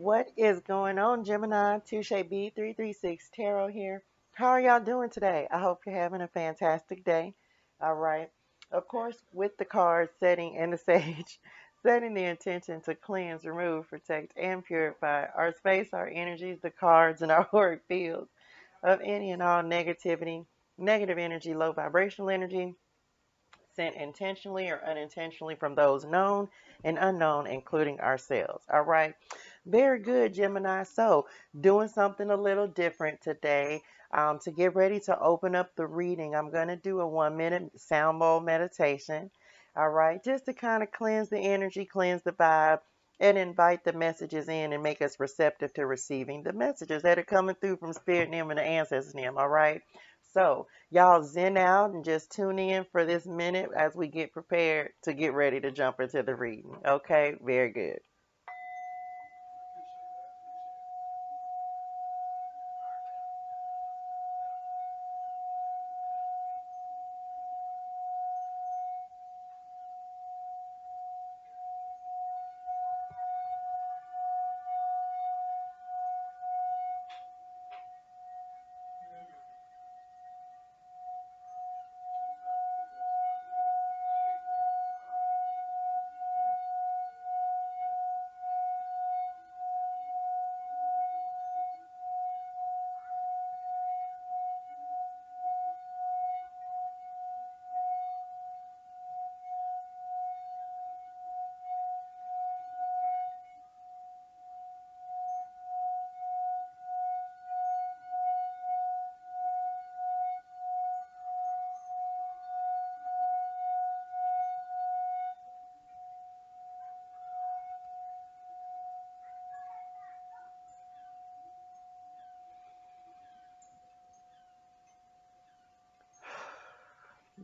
What is going on, Gemini? ToShae B336 Tarot here. How are y'all doing today? I hope you're having a fantastic day. All right. Of course, with the cards setting and the sage, setting the intention to cleanse, remove, protect, and purify our space, our energies, the cards, and our auric fields of any and all negativity, negative energy, low vibrational energy, sent intentionally or unintentionally from those known and unknown, including ourselves. All right. Very good, Gemini. So, doing something a little different today. To get ready to open up the reading, I'm going to do a 1-minute sound bowl meditation. All right. Just to kind of cleanse the energy, cleanse the vibe, and invite the messages in and make us receptive to receiving the messages that are coming through from Spirit Nim and the Ancestors Nim. All right. So, y'all zen out and just tune in for this minute as we get prepared to get ready to jump into the reading. Okay, very good.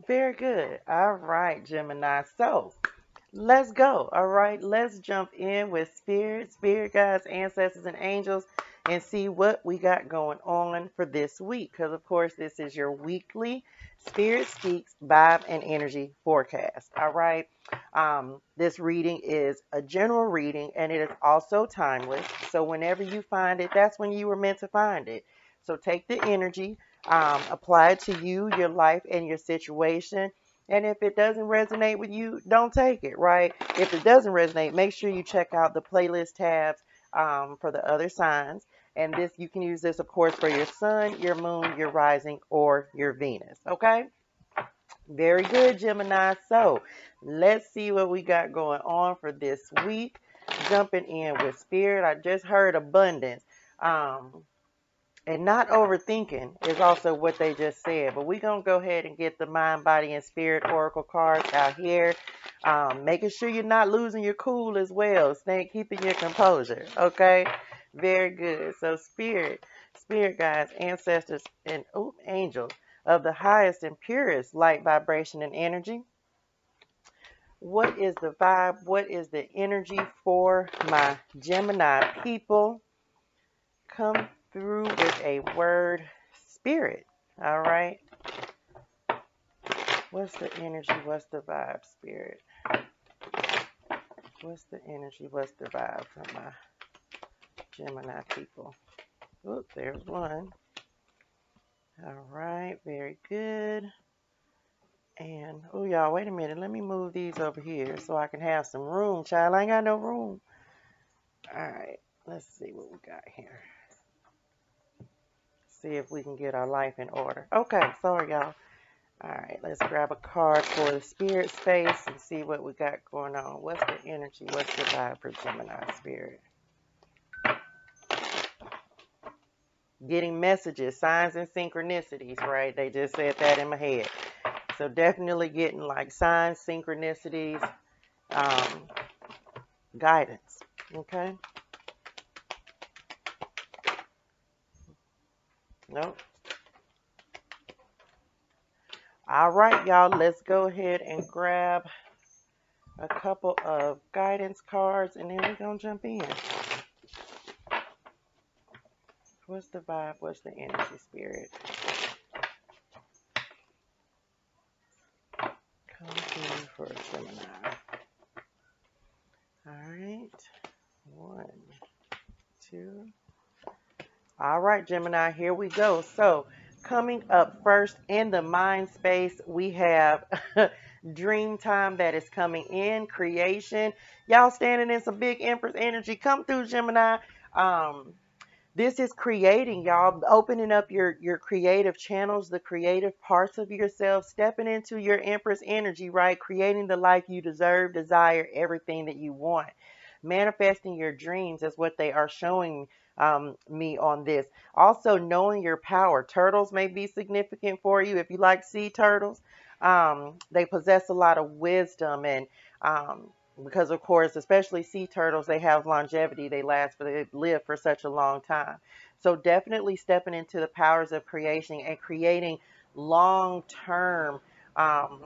Very good. All right, Gemini. So, let's go. All right, let's jump in with spirit guides, ancestors, and angels and see what we got going on for this week. Because, of course, this is your weekly Spirit Speaks Vibe and Energy forecast. All right. This reading is a general reading and it is also timeless. So, whenever you find it, that's when you were meant to find it. So, take the energy, apply it to you, your life, and your situation. And if it doesn't resonate with you, don't take it, right? If it doesn't resonate, make sure you check out the playlist tabs for the other signs. And this, you can use this, of course, for your sun, your moon, your rising, or your Venus. Okay? Very good, Gemini. So let's see what we got going on for this week. Jumping in with spirit. I just heard abundance. And not overthinking is also what they just said. But we're going to go ahead and get the mind, body, and spirit oracle cards out here. Making sure you're not losing your cool as well. Keeping your composure. Okay? Very good. So spirit guides, ancestors, and angels of the highest and purest light, vibration, and energy. What is the vibe? What is the energy for my Gemini people? Come through with a word, spirit. All right. What's the energy? What's the vibe, spirit? What's the energy? What's the vibe for my Gemini people? Oop, there's one. All right. Very good. And, oh, y'all, wait a minute. Let me move these over here so I can have some room, child. I ain't got no room. All right. Let's see what we got here. See if we can get our life in order. Okay. Sorry, y'all. All right, let's grab a card for the spirit space and see what we got going on. What's the energy? What's the vibe for Gemini spirit? Getting messages, signs, and synchronicities, right? They just said that in my head. So definitely getting like signs, synchronicities, guidance, okay? Nope. All right, y'all, let's go ahead and grab a couple of guidance cards and then we're going to jump in. What's the vibe? What's the energy, spirit? Come through for Gemini. All right. 1, All right, Gemini, here we go. So, coming up first in the mind space, we have dream time that is coming in, creation. Y'all standing in some big Empress energy. Come through, Gemini. Um, this is creating, y'all, opening up your creative channels, the creative parts of yourself, stepping into your Empress energy, right? Creating the life you deserve, desire, everything that you want. Manifesting your dreams is what they are showing me on this. Also, knowing your power. Turtles may be significant for you if you like sea turtles. They possess a lot of wisdom and because of course, especially sea turtles, they have longevity. They live for such a long time. So definitely stepping into the powers of creation and creating long-term um,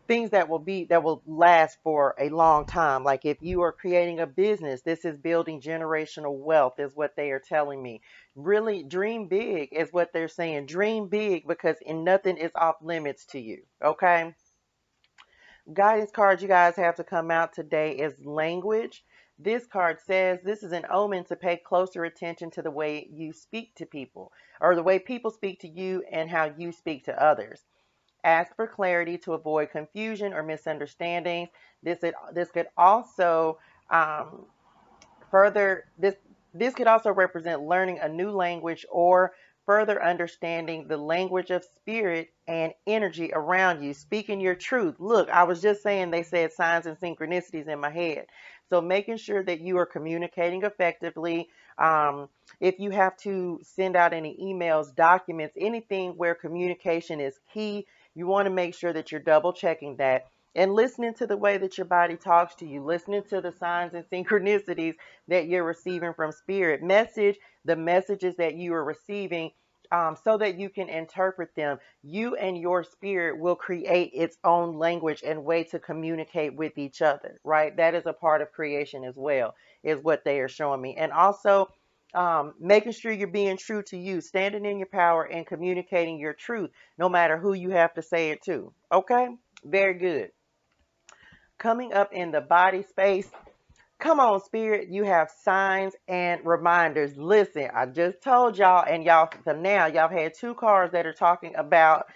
things that will last for a long time. Like if you are creating a business, this is building generational wealth, is what they are telling me. Really dream big is what they're saying. Dream big because nothing is off limits to you. Okay. Guidance card you guys have to come out today is language. This card says this is an omen to pay closer attention to the way you speak to people, or the way people speak to you and how you speak to others. Ask for clarity to avoid confusion or misunderstandings. This could also um, further this could also represent learning a new language or further understanding the language of spirit and energy around you, speaking your truth. Look, I was just saying they said signs and synchronicities in my head. So making sure that you are communicating effectively. um, if you have to send out any emails, documents, anything where communication is key, you want to make sure that you're double checking that and listening to the way that your body talks to you, listening to the signs and synchronicities that you're receiving from spirit. Message the messages that you are receiving so that you can interpret them. You and your spirit will create its own language and way to communicate with each other, right? That is a part of creation as well, is what they are showing me. And also, making sure you're being true to you, standing in your power and communicating your truth, no matter who you have to say it to. Okay? Very good. Coming up in the body space, come on, Spirit, you have signs and reminders. Listen, I just told y'all, and y'all, so now y'all had two cards that are talking about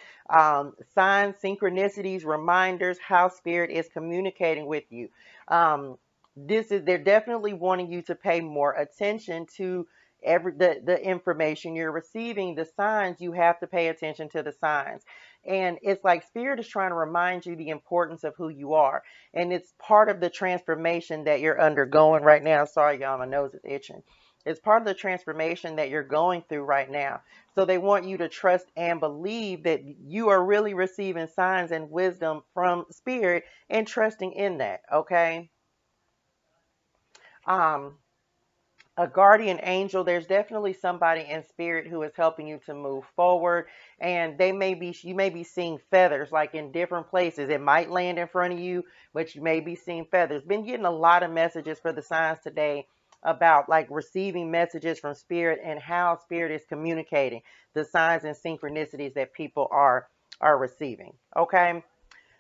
signs, synchronicities, reminders, how Spirit is communicating with you. They're definitely wanting you to pay more attention to the information you're receiving, the signs. You have to pay attention to the signs. And it's like Spirit is trying to remind you the importance of who you are. And it's part of the transformation that you're undergoing right now. Sorry, y'all, my nose is itching. It's part of the transformation that you're going through right now. So they want you to trust and believe that you are really receiving signs and wisdom from Spirit and trusting in that, okay? Um, a guardian angel, there's definitely somebody in spirit who is helping you to move forward, and you may be seeing feathers like in different places. It might land in front of you, but you may be seeing feathers. Been getting a lot of messages for the signs today about like receiving messages from spirit and how spirit is communicating the signs and synchronicities that people are receiving. Okay.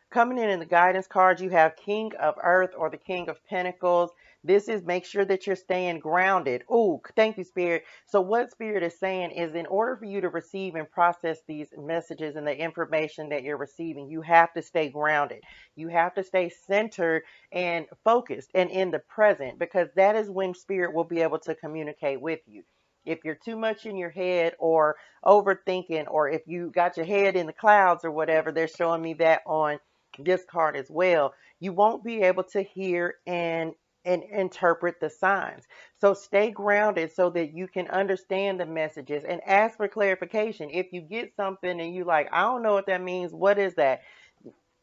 Coming in the guidance cards, you have King of Earth or the King of Pentacles. This is make sure that you're staying grounded. Oh, thank you, Spirit. So what Spirit is saying is in order for you to receive and process these messages and the information that you're receiving, you have to stay grounded. You have to stay centered and focused and in the present, because that is when Spirit will be able to communicate with you. If you're too much in your head or overthinking, or if you got your head in the clouds or whatever, they're showing me that on this card as well, you won't be able to hear and interpret the signs. So stay grounded so that you can understand the messages and ask for clarification. If you get something and you like, I don't know what that means, what is that?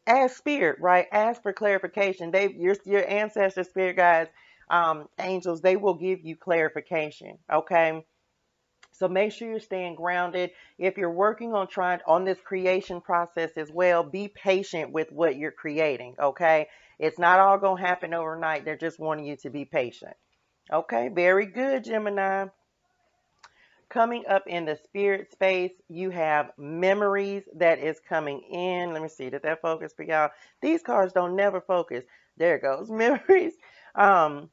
Ask spirit, right? Ask for clarification. Your ancestor spirit guides, angels, they will give you clarification. Okay. So make sure you're staying grounded. If you're working on trying on this creation process as well, be patient with what you're creating, okay? It's not all going to happen overnight. They're just wanting you to be patient. Okay, very good, Gemini. Coming up in the spirit space, you have memories that is coming in. Let me see, did that focus for y'all? These cards don't never focus. There it goes, memories. Um,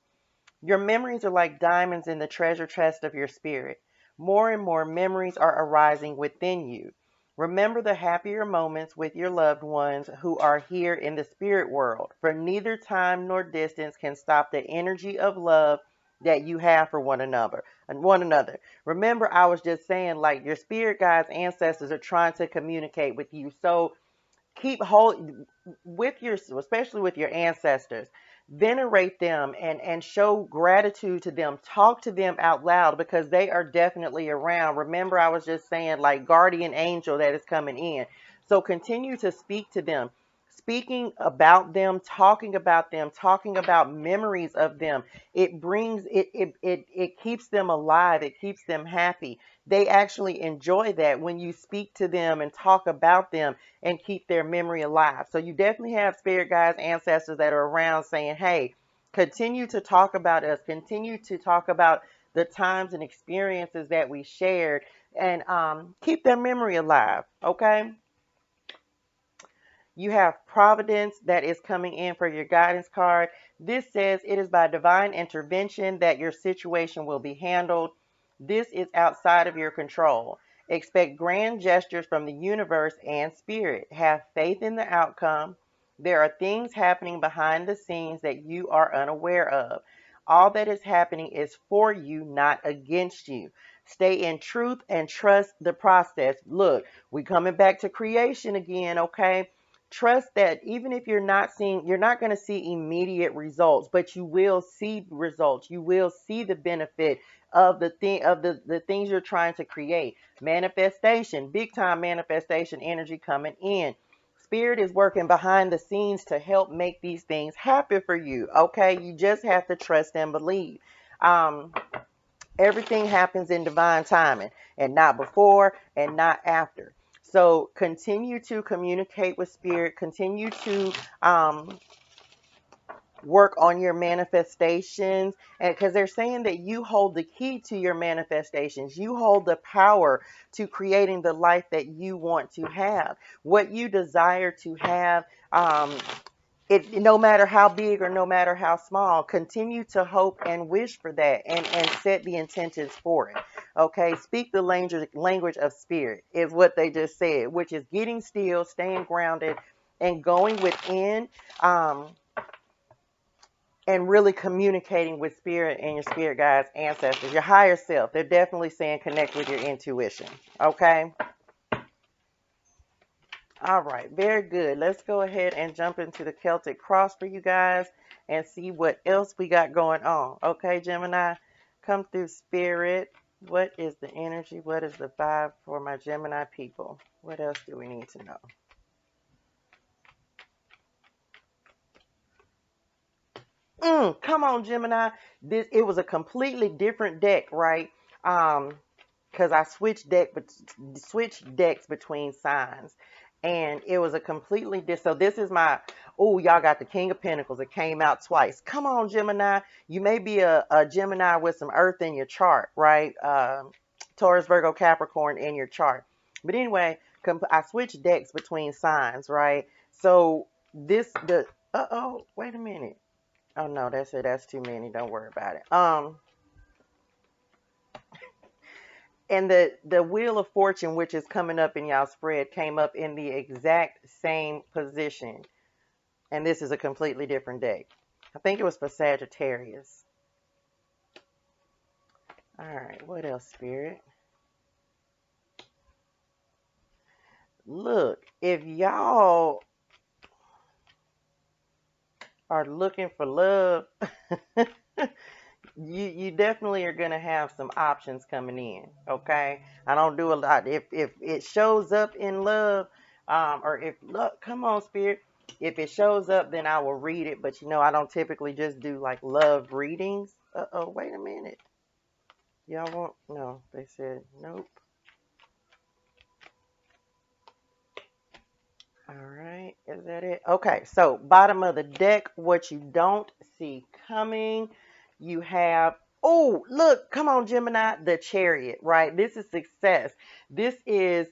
Your memories are like diamonds in the treasure chest of your spirit. More and more memories are arising within you. Remember the happier moments with your loved ones who are here in the spirit world, for neither time nor distance can stop the energy of love that you have for one another. Remember, I was just saying, like, your spirit guides, ancestors are trying to communicate with you. So keep hold with your, especially with your ancestors, venerate them and show gratitude to them. Talk to them out loud because they are definitely around. Remember, I was just saying, like, guardian angel that is coming in. So continue to speak to them, speaking about them, talking about memories of them. It brings it keeps them alive, it keeps them happy. They actually enjoy that when you speak to them and talk about them and keep their memory alive. So you definitely have spirit guides, ancestors that are around saying, hey, continue to talk about us, continue to talk about the times and experiences that we shared, and keep their memory alive. Okay. You have providence that is coming in for your guidance card. This says it is by divine intervention that your situation will be handled. This is outside of your control. Expect grand gestures from the universe and spirit. Have faith in the outcome. There are things happening behind the scenes that you are unaware of. All that is happening is for you, not against you. Stay in truth and trust the process. Look, we coming back to creation again, okay? Trust that even if you're not going to see immediate results, but you will see results. You will see the benefit of the things you're trying to create. Manifestation, big time manifestation energy coming in. Spirit is working behind the scenes to help make these things happen for you. Okay, you just have to trust and believe. Um, Everything happens in divine timing and not before and not after. So continue to communicate with spirit, continue to work on your manifestations, and because they're saying that you hold the key to your manifestations, you hold the power to creating the life that you want to have, what you desire to have. It, no matter how big or no matter how small, continue to hope and wish for that, and set the intentions for it. Okay, speak the language of spirit is what they just said, which is getting still, staying grounded, and going within, and really communicating with spirit and your spirit guides, ancestors, your higher self. They're definitely saying connect with your intuition. Okay. All right, very good. Let's go ahead and jump into the Celtic cross for you guys and see what else we got going on. Okay, Gemini, come through spirit. What is the energy? What is the vibe for my Gemini people? What else do we need to know? Come on, Gemini. It was a completely different deck, right? Because I switched decks between signs, and it was a completely so this is my, oh, y'all got the King of Pentacles. It came out twice. Come on, Gemini. You may be a Gemini with some earth in your chart, right? Taurus, Virgo, Capricorn in your chart. But anyway, I switched decks between signs, right? So wait a minute. Oh no, that's it. That's too many. Don't worry about it. And the Wheel of Fortune, which is coming up in y'all spread, came up in the exact same position. And this is a completely different deck. I think it was for Sagittarius. All right, what else, Spirit? Look, if y'all are looking for love, you definitely are going to have some options coming in. Okay, I don't do a lot. If it shows up in love, or if look, come on, Spirit, if it shows up, then I will read it. But I don't typically just do like love readings. Wait a minute. Y'all want, no, they said nope. All right, is that it? Okay, so bottom of the deck, what you don't see coming, you have, oh, look, come on, Gemini, the Chariot, right? This is success. This is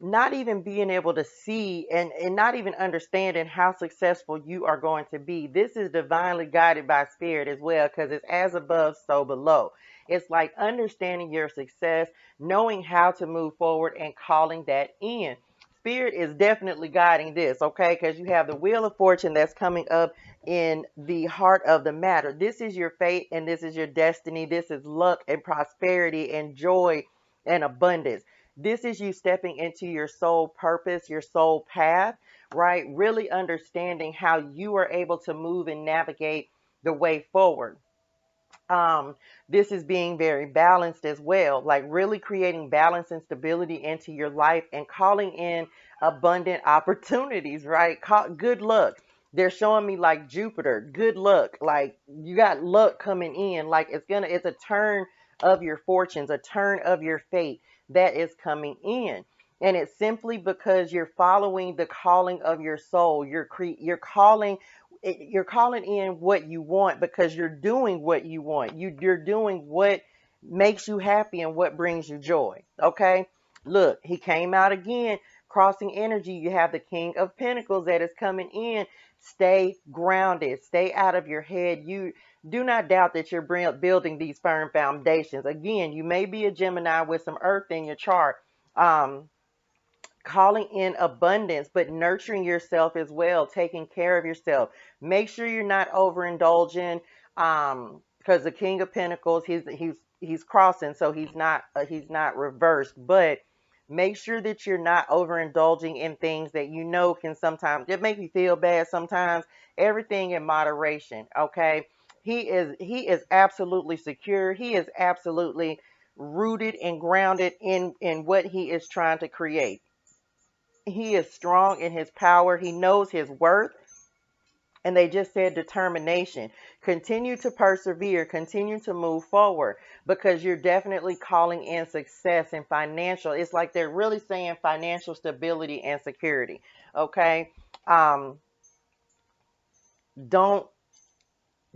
not even being able to see and not even understanding how successful you are going to be. This is divinely guided by spirit as well, because it's as above, so below. It's like understanding your success, knowing how to move forward, and calling that in. Spirit is definitely guiding this, okay? Because you have the Wheel of Fortune that's coming up in the heart of the matter. This is your fate and this is your destiny. This is luck and prosperity and joy and abundance. This is you stepping into your soul purpose, your soul path, right? Really understanding how you are able to move and navigate the way forward. um this is being very balanced as well, like really creating balance and stability into your life and calling in abundant opportunities, right? Good luck. They're showing me like Jupiter, good luck, like you got luck coming in, like it's a turn of your fortunes, a turn of your fate that is coming in. And it's simply because you're following the calling of your soul. You're calling in what you want because you're doing what you want. You're doing what makes you happy and what brings you joy. Okay. Look, he came out again, crossing energy. You have the King of Pentacles that is coming in. Stay grounded. Stay out of your head. You do not doubt that you're building these firm foundations. Again, you may be a Gemini with some earth in your chart. Um, Calling in abundance, but nurturing yourself as well, taking care of yourself. Make sure you're not overindulging, because the King of Pentacles, he's crossing, so he's not reversed. But make sure that you're not overindulging in things that you know can sometimes it make you feel bad. Sometimes everything in moderation. Okay, he is absolutely secure. He is absolutely rooted and grounded in what he is trying to create. He is strong in his power. He knows his worth. And they just said determination. Continue to persevere. Continue to move forward because you're definitely calling in success and financial. It's like they're really saying financial stability and security. Okay. Um, don't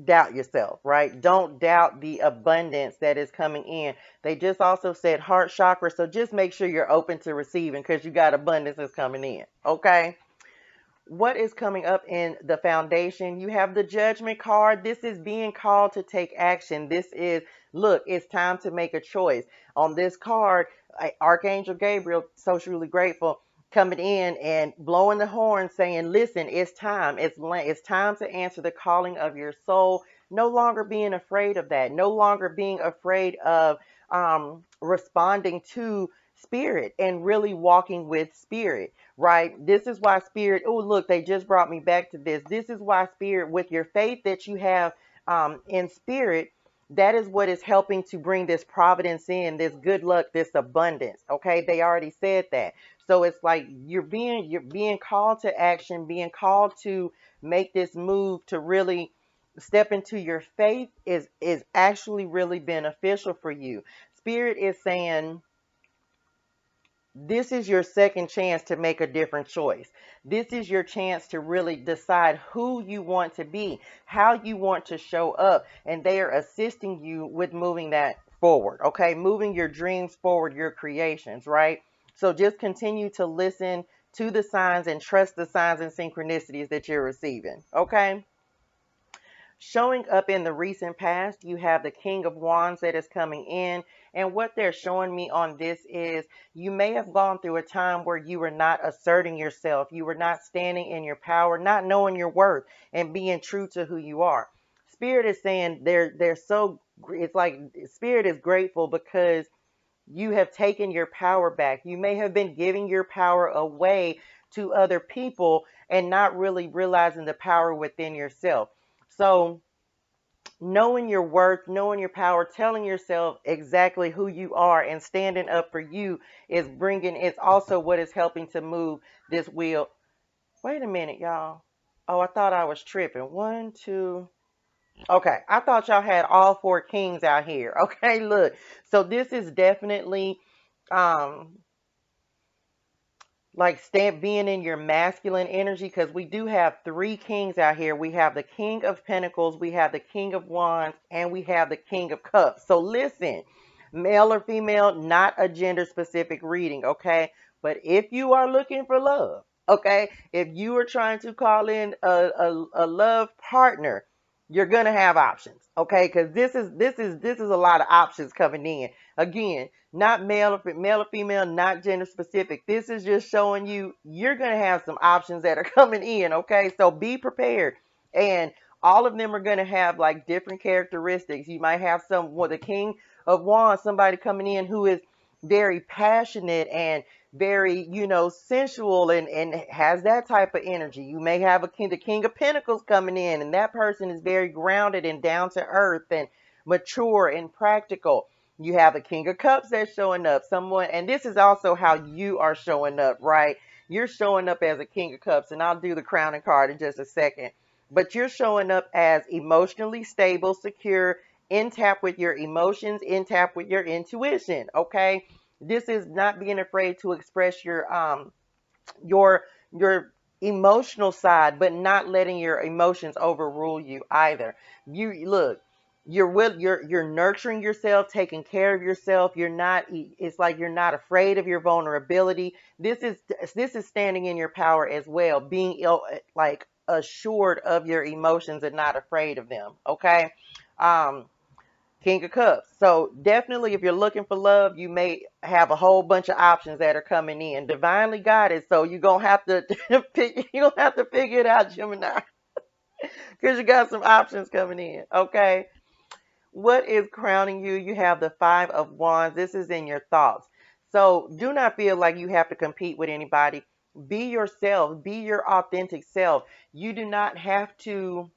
doubt yourself, right? Don't doubt the abundance that is coming in. They just also said heart chakra. So just make sure you're open to receiving because you got abundance that's coming in. Okay. What is coming up in the foundation? You have the Judgment card. This is being called to take action. This is, look, it's time to make a choice. On this card, Archangel Gabriel, so truly grateful, coming in and blowing the horn saying, listen, it's time. It's time to answer the calling of your soul. No longer being afraid of that. No longer being afraid of responding to spirit and really walking with spirit, right? This is why spirit, oh, look, they just brought me back to this. This is why spirit, with your faith that you have in spirit, that is what is helping to bring this providence in, this good luck, this abundance. Okay, they already said that. So it's like you're being called to action, being called to make this move to really step into your faith is actually really beneficial for you. Spirit is saying this is your second chance to make a different choice. This is your chance to really decide who you want to be, how you want to show up, and they are assisting you with moving that forward, okay? Moving your dreams forward, your creations, right? So just continue to listen to the signs and trust the signs and synchronicities that you're receiving, okay? Showing up in the recent past, you have the King of Wands that is coming in. And what they're showing me on this is you may have gone through a time where you were not asserting yourself. You were not standing in your power, not knowing your worth and being true to who you are. Spirit is saying it's like Spirit is grateful because you have taken your power back. You may have been giving your power away to other people and not really realizing the power within yourself. So, knowing your worth, knowing your power, telling yourself exactly who you are and standing up for you it's also what is helping to move this wheel. Wait a minute, y'all. Oh, I thought I was tripping. One, two. Okay, I thought y'all had all four kings out here. Okay, look. So this is definitely um like stand being in your masculine energy because we do have three kings out here. We have the King of Pentacles, we have the King of Wands, and we have the King of Cups. So listen, male or female, not a gender specific reading, okay? But if you are looking for love, okay, if you are trying to call in a love partner, you're gonna have options, okay? Because this is a lot of options coming in. Again, not male or female, not gender specific. This is just showing you you're gonna have some options that are coming in, okay? So be prepared, and all of them are gonna have like different characteristics. You might have the King of Wands, somebody coming in who is very passionate and very, sensual and has that type of energy. You may have the King of Pentacles coming in, and that person is very grounded and down to earth and mature and practical. You have a King of Cups that's showing up. Someone, and this is also how you are showing up, right? You're showing up as a King of Cups, and I'll do the crowning card in just a second. But you're showing up as emotionally stable, secure, in tap with your emotions, in tap with your intuition, okay? This is not being afraid to express your your emotional side, but not letting your emotions overrule you either. You look, you're nurturing yourself, taking care of yourself. It's like you're not afraid of your vulnerability. This is standing in your power as well, being like assured of your emotions and not afraid of them, okay? um King of Cups. So definitely, if you're looking for love, you may have a whole bunch of options that are coming in. Divinely guided. So you're gonna have to you're gonna have to figure it out, Gemini, because you got some options coming in. Okay. What is crowning you? You have the Five of Wands. This is in your thoughts. So do not feel like you have to compete with anybody. Be yourself. Be your authentic self. You do not have to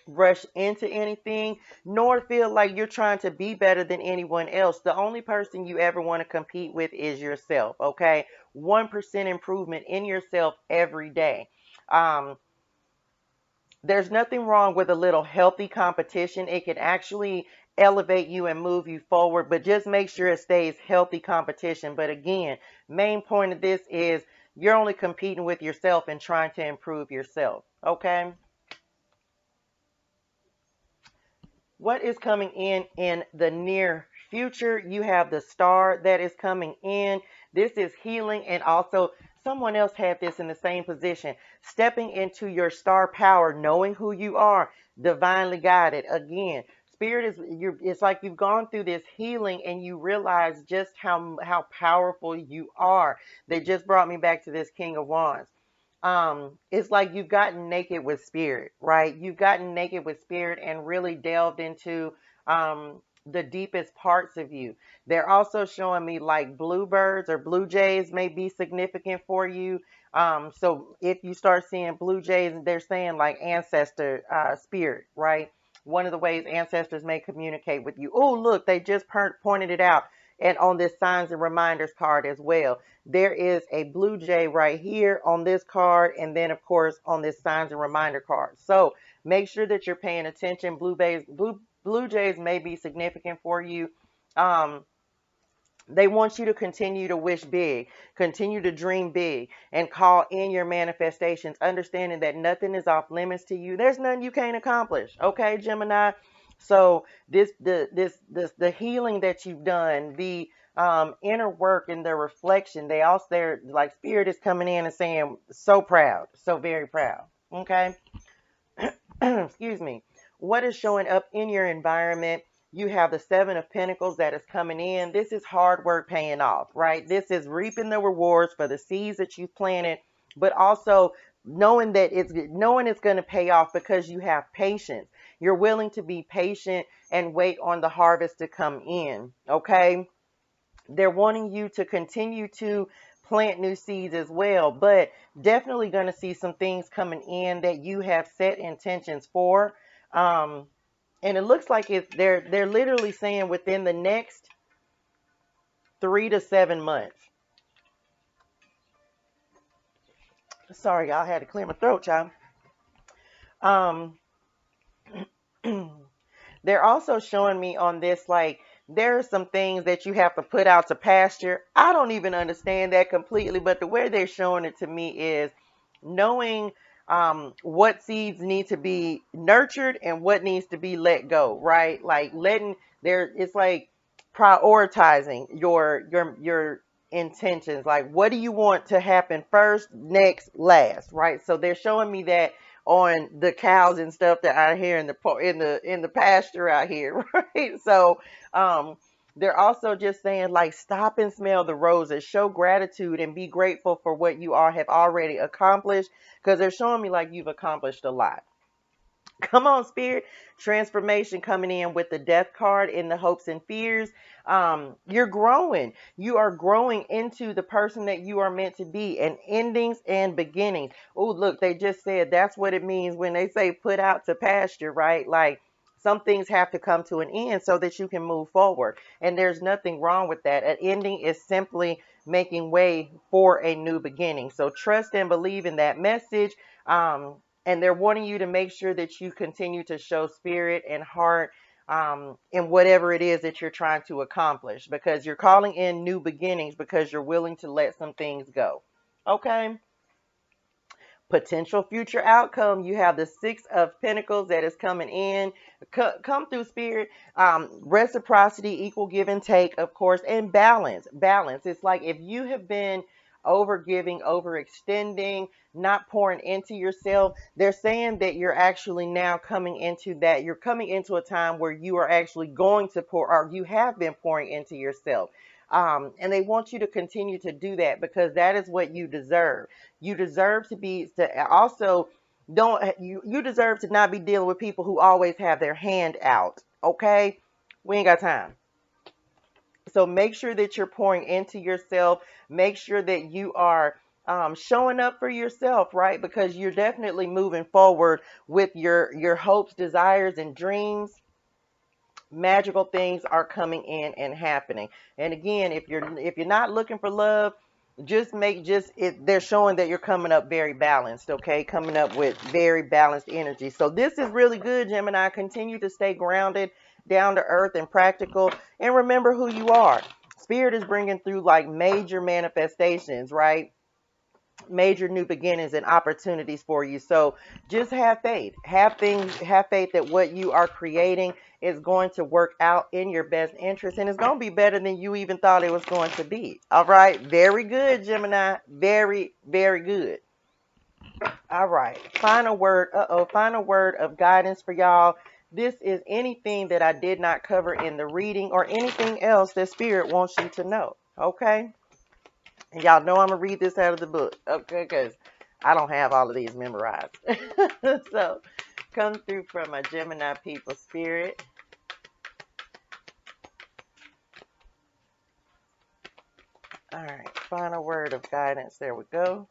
rush into anything, nor feel like you're trying to be better than anyone else. The only person you ever want to compete with is yourself, okay? 1% improvement in yourself every day. Um, there's nothing wrong with a little healthy competition. It can actually elevate you and move you forward, but just make sure it stays healthy competition. But again, main point of this is you're only competing with yourself and trying to improve yourself, okay? What is coming in the near future? You have the Star that is coming in. This is healing, and also someone else had this in the same position. Stepping into your star power, knowing who you are, divinely guided. Again, spirit is it's like you've gone through this healing and you realize just how powerful you are. They just brought me back to this King of Wands. It's like you've gotten naked with spirit, right? You've gotten naked with spirit and really delved into the deepest parts of you. They're also showing me like bluebirds or blue jays may be significant for you. So if you start seeing blue jays, they're saying like ancestor spirit, right? One of the ways ancestors may communicate with you. Oh, look, they just pointed it out. And on this signs and reminders card as well, there is a blue jay right here on this card, and then of course on this signs and reminder card. So make sure that you're paying attention. Blue jays may be significant for you. They want you to continue to wish big, continue to dream big, and call in your manifestations, understanding that nothing is off limits to you. There's nothing you can't accomplish. Okay, Gemini. So the healing that you've done, the inner work and the reflection, they're like spirit is coming in and saying, so proud, so very proud. Okay. Excuse me. What is showing up in your environment? You have the Seven of Pentacles that is coming in. This is hard work paying off, right? This is reaping the rewards for the seeds that you've planted, but also knowing it's going to pay off because you have patience. You're willing to be patient and wait on the harvest to come in, okay? They're wanting you to continue to plant new seeds as well, but definitely going to see some things coming in that you have set intentions for. And it looks like they're literally saying within the next 3 to 7 months. Sorry, y'all, had to clear my throat, y'all. They're also showing me on this, like, there are some things that you have to put out to pasture. I don't even understand that completely, but the way they're showing it to me is knowing what seeds need to be nurtured and what needs to be let go, right? Like it's like prioritizing your intentions. Like, what do you want to happen first, next, last, right? So they're showing me that on the cows and stuff that I hear in the pasture out here, right? So they're also just saying, like, stop and smell the roses, show gratitude and be grateful for what you have already accomplished, because they're showing me like you've accomplished a lot. Come on, spirit. Transformation coming in with the death card in the hopes and fears. You're growing. You are growing into the person that you are meant to be, and endings and beginnings. Oh, look, they just said that's what it means when they say put out to pasture, right? Like, some things have to come to an end so that you can move forward. And there's nothing wrong with that. An ending is simply making way for a new beginning. So trust and believe in that message. And they're wanting you to make sure that you continue to show spirit and heart in whatever it is that you're trying to accomplish, because you're calling in new beginnings because you're willing to let some things go. Okay. Potential future outcome. You have the Six of Pentacles that is coming in. Come through, spirit. Reciprocity, equal give and take, of course, and balance. Balance. It's like if you have been over giving, overextending, not pouring into yourself, they're saying that you're actually now coming into that. You're coming into a time where you are actually going to pour, or you have been pouring into yourself. And they want you to continue to do that because that is what you deserve. You deserve to be, to also don't, you deserve to not be dealing with people who always have their hand out. Okay. We ain't got time. So make sure that you're pouring into yourself. Make sure that you are showing up for yourself, right? Because you're definitely moving forward with your hopes, desires, and dreams. Magical things are coming in and happening. And again, if you're not looking for love, they're showing that you're coming up very balanced, okay? Coming up with very balanced energy. So this is really good, Gemini. Continue to stay grounded, down to earth, and practical, and remember who you are. Spirit is bringing through like major manifestations, right? Major new beginnings and opportunities for you. So just have faith. Have faith that what you are creating is going to work out in your best interest, and it's going to be better than you even thought it was going to be. All right. Very good, Gemini. Very, very good. All right. Final word. Final word of guidance for y'all. This is anything that I did not cover in the reading or anything else that Spirit wants you to know. Okay. And y'all know I'm going to read this out of the book, okay, because I don't have all of these memorized. So, come through from a Gemini people, spirit. All right, final word of guidance. There we go.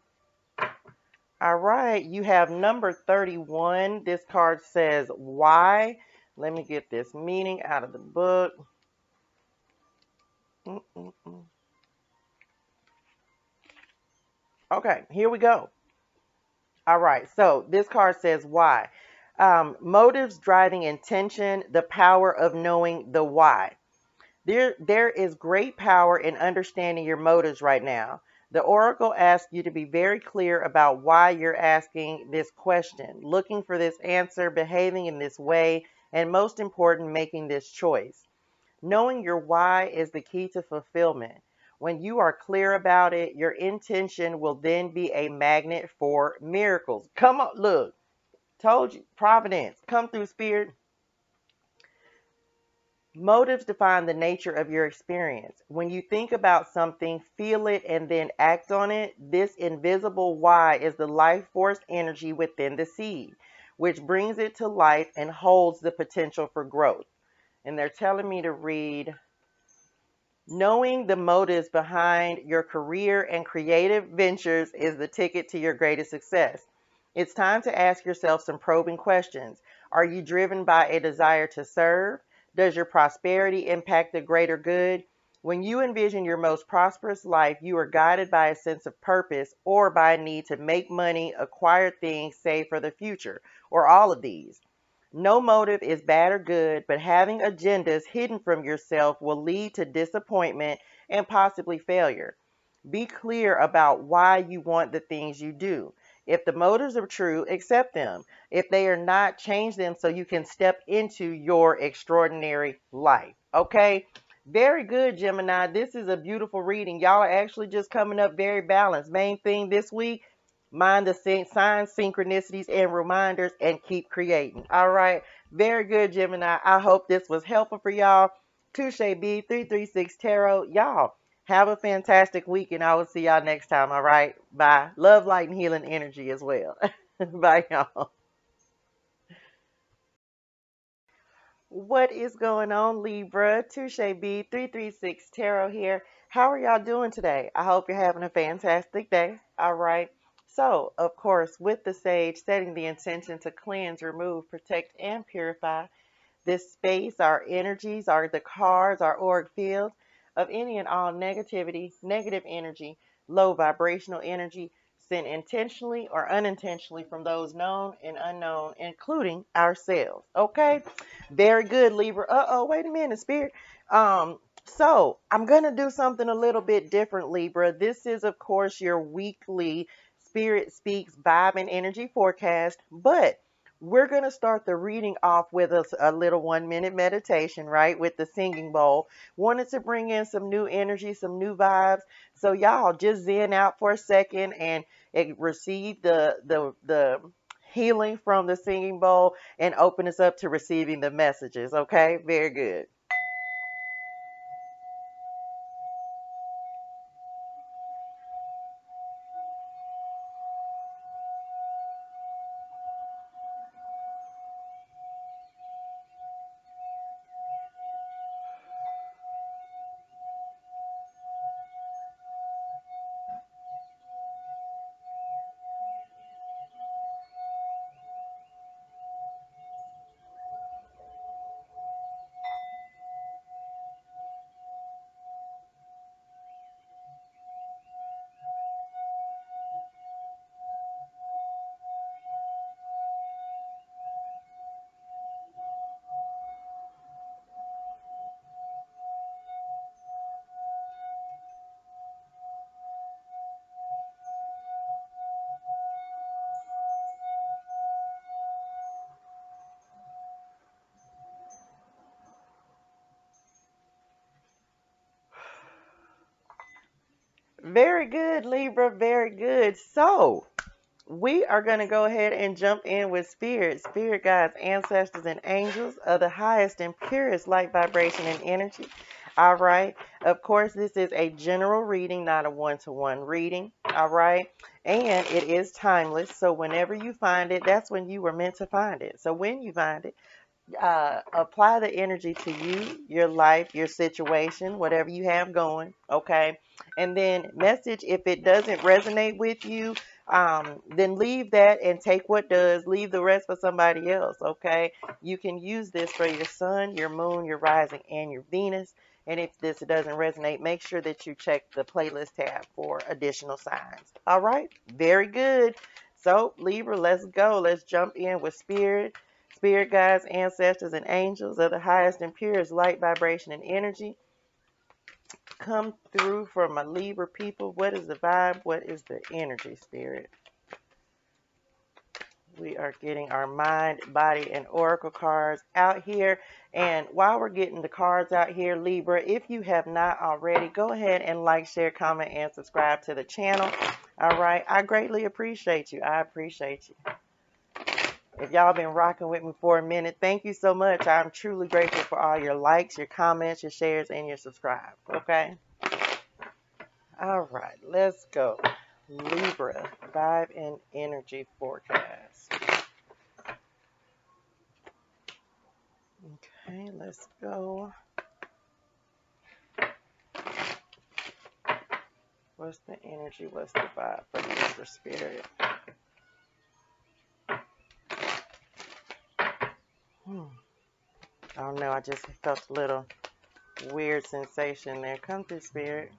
All right, you have number 31. This card says, why? Let me get this meaning out of the book. Okay, here we go. All right, so this card says why. Motives driving intention, the power of knowing the why. There is great power in understanding your motives right now. The oracle asks you to be very clear about why you're asking this question, looking for this answer, behaving in this way, and most important, making this choice. Knowing your why is the key to fulfillment. When you are clear about it, your intention will then be a magnet for miracles. Come on, look, told you, providence, come through, spirit. Motives define the nature of your experience. When you think about something, feel it, and then act on it, this invisible why is the life force energy within the seed, which brings it to life and holds the potential for growth. And they're telling me to read, knowing the motives behind your career and creative ventures is the ticket to your greatest success. It's time to ask yourself some probing questions. Are you driven by a desire to serve? Does your prosperity impact the greater good? When you envision your most prosperous life, you are guided by a sense of purpose or by a need to make money, acquire things, save for the future, or all of these. No motive is bad or good, but having agendas hidden from yourself will lead to disappointment and possibly failure. Be clear about why you want the things you do. If the motives are true, accept them. If they are not, change them so you can step into your extraordinary life. Okay? Very good, Gemini. This is a beautiful reading. Y'all are actually just coming up very balanced. Main thing this week, mind the signs, synchronicities, and reminders, and keep creating. All right. Very good, Gemini. I hope this was helpful for y'all. ToShae B 336 Tarot. Y'all have a fantastic week, and I will see y'all next time. All right. Bye. Love, light, and healing energy as well. Bye, y'all. What is going on, Libra? ToShae B 336 Tarot here. How are y'all doing today? I hope you're having a fantastic day. All right. So, of course, with the sage, setting the intention to cleanse, remove, protect, and purify this space, our energies, the cards, our auric fields of any and all negativity, negative energy, low vibrational energy sent intentionally or unintentionally from those known and unknown, including ourselves. Okay? Very good, Libra. Uh-oh, wait a minute, Spirit. So I'm gonna do something a little bit different, Libra. This is, of course, your weekly Spirit Speaks vibe and energy forecast, but we're going to start the reading off with a little 1 minute meditation, right? With the singing bowl. Wanted to bring in some new energy, some new vibes. So y'all just zen out for a second and receive the healing from the singing bowl and open us up to receiving the messages. Okay? Very good. Very good, Libra. Very good. So, we are going to go ahead and jump in with spirit guides, ancestors, and angels of the highest and purest light vibration and energy. All right. Of course, this is a general reading, not a one-to-one reading. All right. And it is timeless. So whenever you find it, that's when you were meant to find it. So when you find it, apply the energy to you, your life, your situation, whatever you have going, okay? And then message, if it doesn't resonate with you, then leave that and take what does, leave the rest for somebody else, okay? You can use this for your sun, your moon, your rising, and your Venus. And if this doesn't resonate, make sure that you check the playlist tab for additional signs. All right, very good. So, Libra, let's go. Let's jump in with spirit guides, ancestors, and angels of the highest and purest light, vibration, and energy. Come through for my Libra people. What is the vibe? What is the energy, Spirit? We are getting our mind, body, and oracle cards out here. And while we're getting the cards out here, Libra, if you have not already, go ahead and like, share, comment, and subscribe to the channel. All right. I greatly appreciate you. I appreciate you. If y'all been rocking with me for a minute, thank you so much. I'm truly grateful for all your likes, your comments, your shares, and your subscribes. Okay? All right, let's go. Libra, vibe and energy forecast. Okay, let's go. What's the energy? What's the vibe for Libra spirit? I don't know. I just felt a little weird sensation there. Come through, spirit.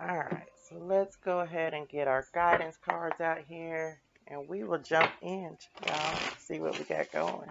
All right, so let's go ahead and get our guidance cards out here, and we will jump in, y'all, see what we got going.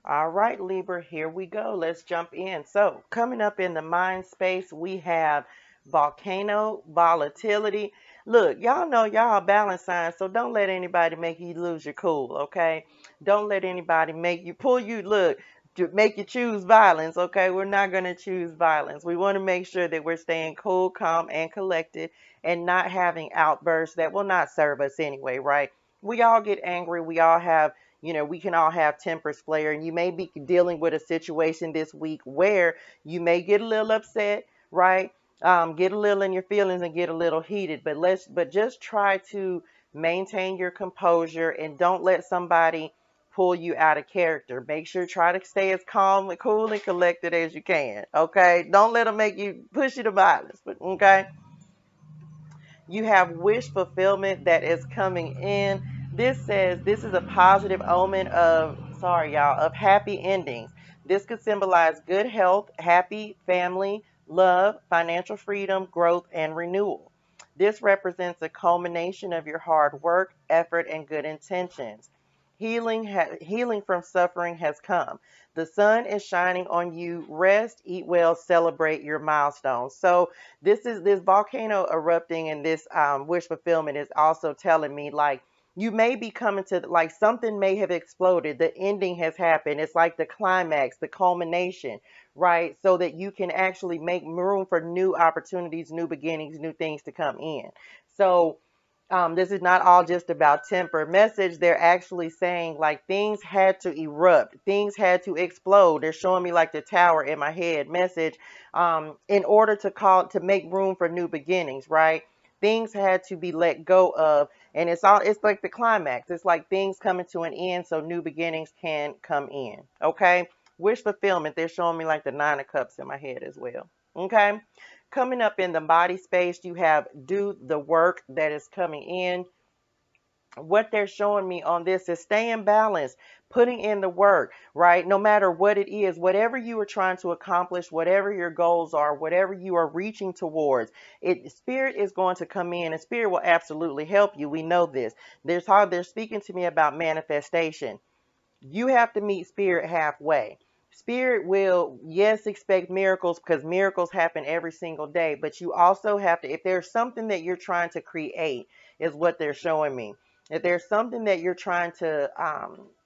All right, Libra, here we go. Let's jump in. So, coming up in the mind space, we have volcano, volatility. Look, y'all know y'all balance signs, so don't let anybody make you lose your cool, okay? Don't let anybody make you pull you, look, to make you choose violence, okay? We're not going to choose violence. We want to make sure that we're staying cool, calm, and collected and not having outbursts that will not serve us anyway, right? We all get angry. We all have, we can all have tempers flare, and you may be dealing with a situation this week where you may get a little upset, right? Get a little in your feelings and get a little heated, but just try to maintain your composure and don't let somebody pull you out of character. Make sure try to stay as calm and cool and collected as you can. Okay, don't let them make you push you to violence. But okay. You have wish fulfillment that is coming in. This says this is a positive omen of, sorry y'all, of happy endings. This could symbolize good health, happy family, love, financial freedom, growth, and renewal. This represents a culmination of your hard work, effort, and good intentions. Healing from suffering has come. The sun is shining on you. Rest, eat well, celebrate your milestones. So this volcano erupting and this wish fulfillment is also telling me like you may be coming to like something may have exploded. The ending has happened. It's like the climax, the culmination, right? So that you can actually make room for new opportunities, new beginnings, new things to come in. So this is not all just about temper. Message, they're actually saying like things had to erupt, things had to explode. They're showing me like the tower in my head. Message, in order to make room for new beginnings, right? Things had to be let go of, and it's like the climax. It's like things coming to an end so new beginnings can come in. Okay, wish fulfillment. They're showing me like the Nine of Cups in my head as well. Okay. Coming up in the body space, you have do the work that is coming in. What they're showing me on this is staying balanced, putting in the work, right? No matter what it is, whatever you are trying to accomplish, whatever your goals are, whatever you are reaching towards, spirit is going to come in and spirit will absolutely help you. We know this. They're speaking to me about manifestation. You have to meet spirit halfway. Spirit will, yes, expect miracles because miracles happen every single day, but you also have to, if there's something that you're trying to create, is what they're showing me. If there's something that you're trying to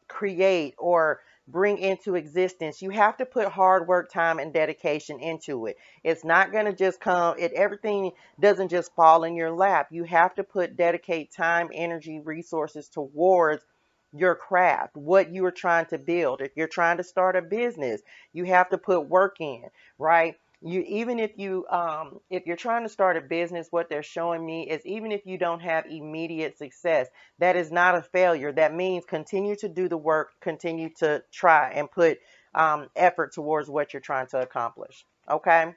create or bring into existence, you have to put hard work, time, and dedication into it. It's not going to just come, everything doesn't just fall in your lap. You have to dedicate time, energy, resources towards your craft, what you are trying to build. If you're trying to start a business, you have to put work in, right? You even if you're trying to start a business, what they're showing me is even if you don't have immediate success, that is not a failure. That means continue to do the work, continue to try and put effort towards what you're trying to accomplish. Okay.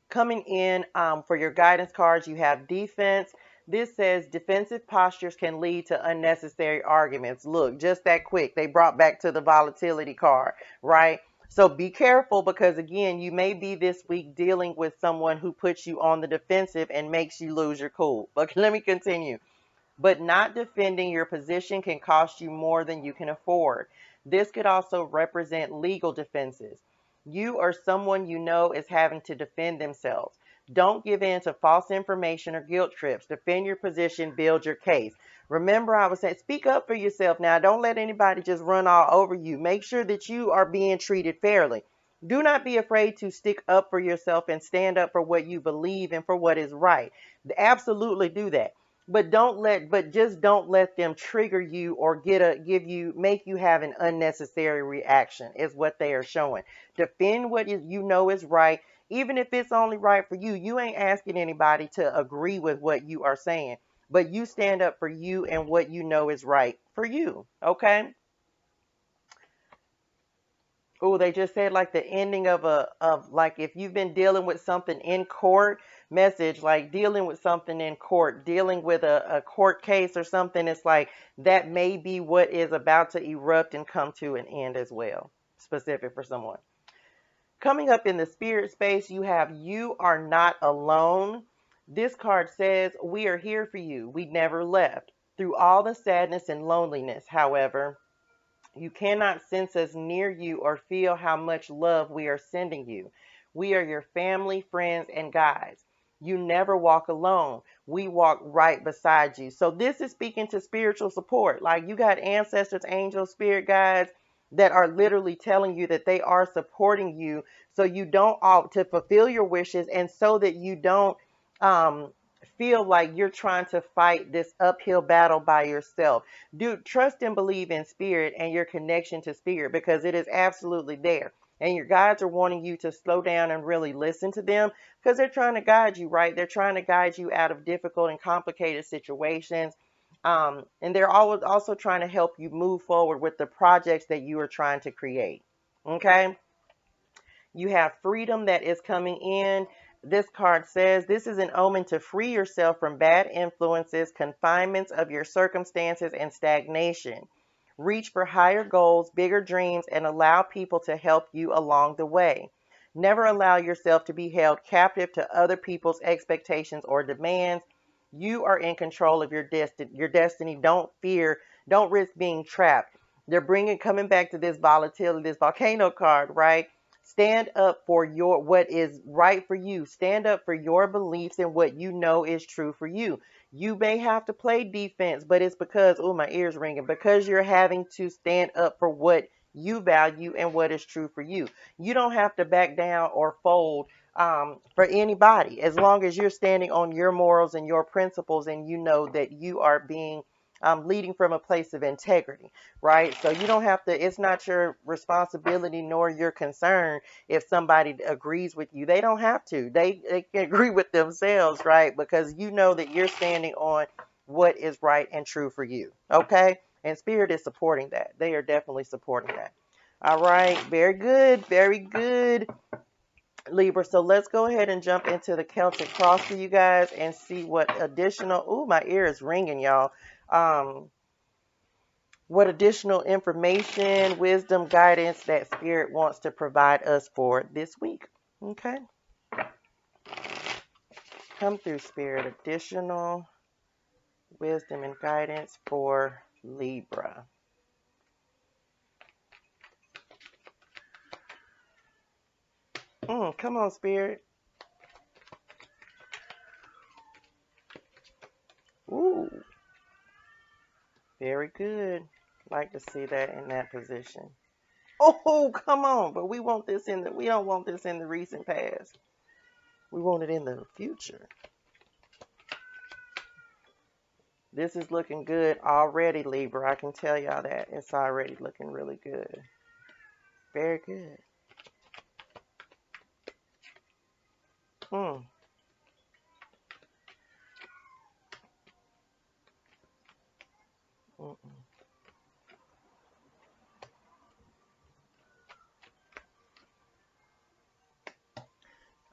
Coming in for your guidance cards, you have defense. This says defensive postures can lead to unnecessary arguments. Look, just that quick. They brought back to the volatility card, right? So be careful because, again, you may be this week dealing with someone who puts you on the defensive and makes you lose your cool. But let me continue. But not defending your position can cost you more than you can afford. This could also represent legal defenses. You or someone you know is having to defend themselves. Don't give in to false information or guilt trips. Defend your position, build your case. Remember, I was saying, speak up for yourself now. Don't let anybody just run all over you. Make sure that you are being treated fairly. Do not be afraid to stick up for yourself and stand up for what you believe and for what is right. Absolutely do that. But just don't let them trigger you or make you have an unnecessary reaction is what they are showing. Defend what you know is right, even if it's only right for you. You ain't asking anybody to agree with what you are saying, but you stand up for you and what you know is right for you. Okay. Oh, they just said like the ending of like if you've been dealing with something in court, message like dealing with something in court, dealing with a court case or something, it's like that may be what is about to erupt and come to an end as well, specific for someone. Coming up in the spirit space, you have you are not alone. This card says we are here for you. We never left. Through all the sadness and loneliness, however, You cannot sense us near you or feel how much love we are sending you. We are your family, friends, and guides. You never walk alone. We walk right beside you. So this is speaking to spiritual support. Like you got ancestors, angels, spirit guides that are literally telling you that they are supporting you so you don't to fulfill your wishes and so that you don't um, feel like you're trying to fight this uphill battle by yourself. Do trust and believe in spirit and your connection to spirit because it is absolutely there. And your guides are wanting you to slow down and really listen to them because they're trying to guide you, right? They're trying to guide you out of difficult and complicated situations. And they're always also trying to help you move forward with the projects that you are trying to create. Okay. You have freedom that is coming in. This card says this is an omen to free yourself from bad influences, confinements of your circumstances, and stagnation. Reach for higher goals, bigger dreams, and allow people to help you along the way. Never allow yourself to be held captive to other people's expectations or demands. You are in control of your destiny. Don't fear, don't risk being trapped. They're coming back to this volatility, this volcano card, right? Stand up for what is right for you. Stand up for your beliefs and what you know is true for you. You may have to play defense, but it's because, oh, my ears ringing, because you're having to stand up for what you value and what is true for you. You don't have to back down or fold for anybody as long as you're standing on your morals and your principles and you know that you are being leading from a place of integrity, right? So you don't have to, it's not your responsibility nor your concern if somebody agrees with you. They don't have to. They can agree with themselves, right? Because you know that you're standing on what is right and true for you, okay? And Spirit is supporting that. They are definitely supporting that. All right, very good, very good, Libra. So let's go ahead and jump into the Celtic cross for you guys and see what additional, ooh, my ear is ringing, y'all. What additional information, wisdom, guidance that Spirit wants to provide us for this week. Okay. Come through, Spirit. Additional wisdom and guidance for Libra. Come on, Spirit. Ooh. Very good. Like to see that in that position. Oh, come on. But we don't want this in the recent past. We want it in the future. This is looking good already, Libra. I can tell y'all that. It's already looking really good. Very good. Mm-mm.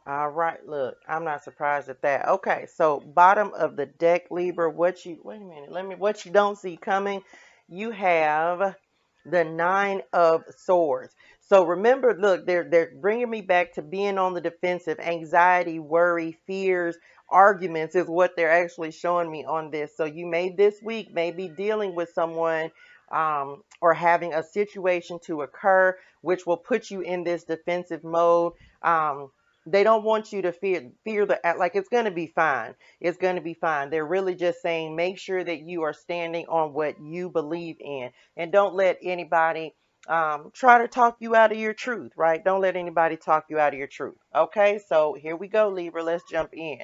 All right, look, I'm not surprised at that. Okay, so bottom of the deck, Libra, wait a minute, what you don't see coming, you have the Nine of Swords. So remember, look, they're bringing me back to being on the defensive. Anxiety, worry, fears, arguments is what they're actually showing me on this. So you may this week may be dealing with someone or having a situation to occur, which will put you in this defensive mode. They don't want you to fear like it's going to be fine. It's going to be fine. They're really just saying make sure that you are standing on what you believe in and don't let anybody try to talk you out of your truth, right? Don't let anybody talk you out of your truth. Okay, so here we go, Libra. Let's jump in.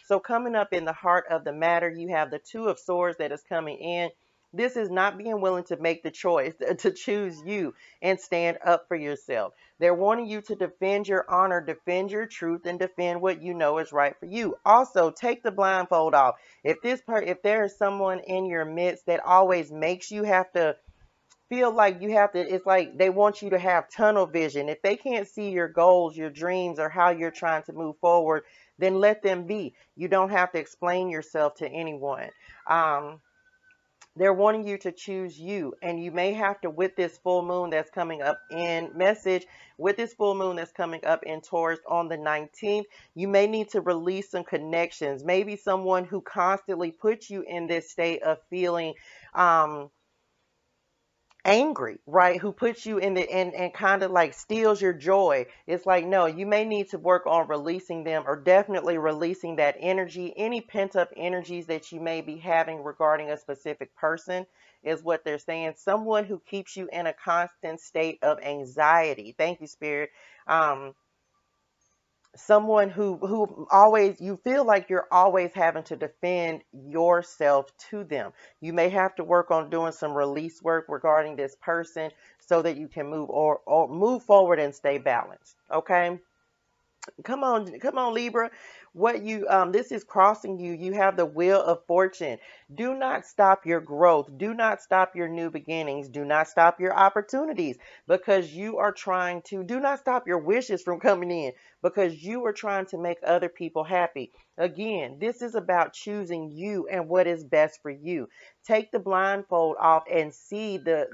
So coming up in the heart of the matter, you have the Two of Swords that is coming in. This is not being willing to make the choice to choose you and stand up for yourself. They're wanting you to defend your honor, defend your truth, and defend what you know is right for you. Also, take the blindfold off. If there is someone in your midst that always makes you have to feel like you have to, it's like they want you to have tunnel vision. If they can't see your goals, your dreams, or how you're trying to move forward, then let them be. You don't have to explain yourself to anyone. They're wanting you to choose you, and you may have to, with this full moon that's coming up with this full moon that's coming up in Taurus on the 19th, you may need to release some connections. Maybe someone who constantly puts you in this state of feeling angry, right? Who puts you in the and kind of like steals your joy. It's like, no, you may need to work on releasing them, or definitely releasing that energy. Any pent up energies that you may be having regarding a specific person is what they're saying. Someone who keeps you in a constant state of anxiety. Thank you, Spirit. Um, Someone who always, you feel like you're always having to defend yourself to them. You may have to work on doing some release work regarding this person so that you can move or move forward and stay balanced. Okay. Come on, Libra. What you this is crossing you. You have the wheel of fortune. Do not stop your growth. Do not stop your new beginnings. Do not stop your opportunities, because you are trying to, do not stop your wishes from coming in, because you are trying to make other people happy. Again, this is about choosing you and what is best for you. Take the blindfold off and see the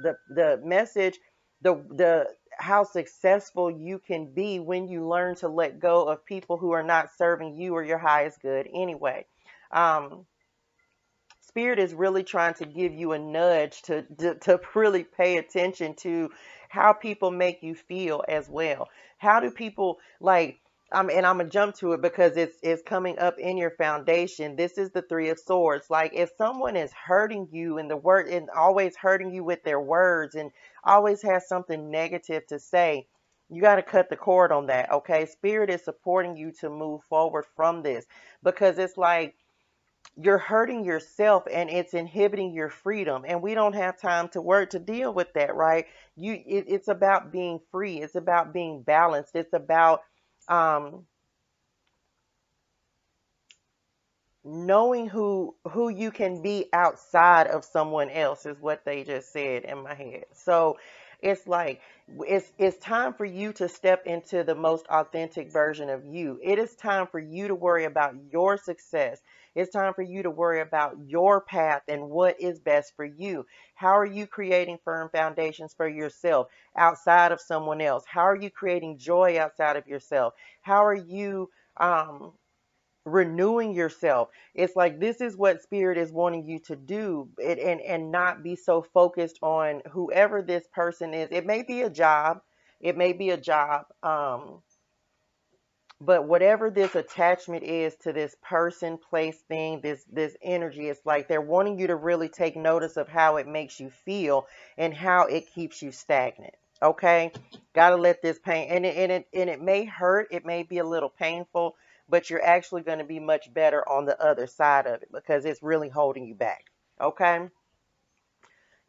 message, the how successful you can be when you learn to let go of people who are not serving you or your highest good anyway. Um, Spirit is really trying to give you a nudge to really pay attention to how people make you feel as well. How do people like, and I'm gonna jump to it because it's coming up in your foundation. This is the Three of Swords. Like, if someone is hurting you in the word and always hurting you with their words and always has something negative to say, you got to cut the cord on that. Okay. Spirit is supporting you to move forward from this, because it's like you're hurting yourself and it's inhibiting your freedom, and we don't have time to work to deal with that, right? It's about being free, it's about being balanced, it's about um knowing who you can be outside of someone else, is what they just said in my head. So it's like, it's time for you to step into the most authentic version of you. It is time for you to worry about your success. It's time for you to worry about your path and what is best for you. How are you creating firm foundations for yourself outside of someone else? How are you creating joy outside of yourself? How are you renewing yourself? It's like, this is what Spirit is wanting you to do, and not be so focused on whoever this person is. It may be a job, it may be a job, but whatever this attachment is to this person, place, thing, this energy, it's like they're wanting you to really take notice of how it makes you feel and how it keeps you stagnant. Okay, gotta let this pain, and it may hurt, it may be a little painful, but you're actually going to be much better on the other side of it, because it's really holding you back. Okay.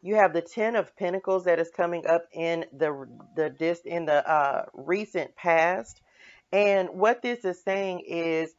You have the Ten of Pentacles that is coming up in the recent past, and what this is saying is,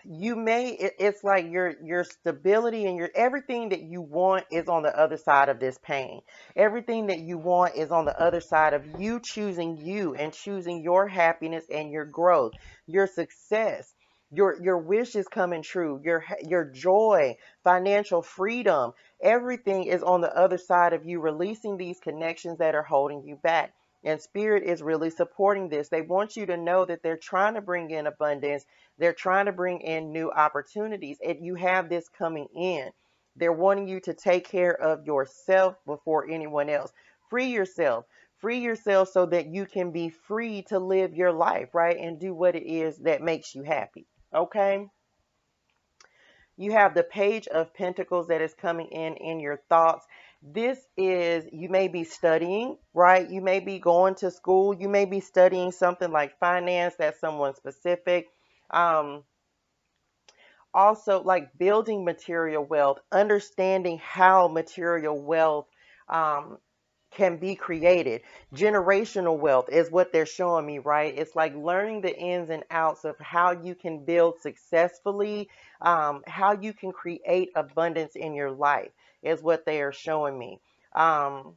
it's like your stability and your everything that you want is on the other side of this pain. Everything that you want is on the other side of you choosing you and choosing your happiness and your growth, your success, your wishes coming true, your joy, financial freedom. Everything is on the other side of you releasing these connections that are holding you back. And Spirit is really supporting this. They want you to know that they're trying to bring in abundance, they're trying to bring in new opportunities, and you have this coming in. They're wanting you to take care of yourself before anyone else. Free yourself. Free yourself so that you can be free to live your life, right? And do what it is that makes you happy. Okay? You have the Page of Pentacles that is coming in your thoughts. This is, you may be studying, right? You may be going to school. You may be studying something like finance. That's someone specific. Um, Also, like building material wealth, understanding how material wealth um, can be created. Generational wealth is what they're showing me, right? It's like learning the ins and outs of how you can build successfully, how you can create abundance in your life is what they are showing me. Um,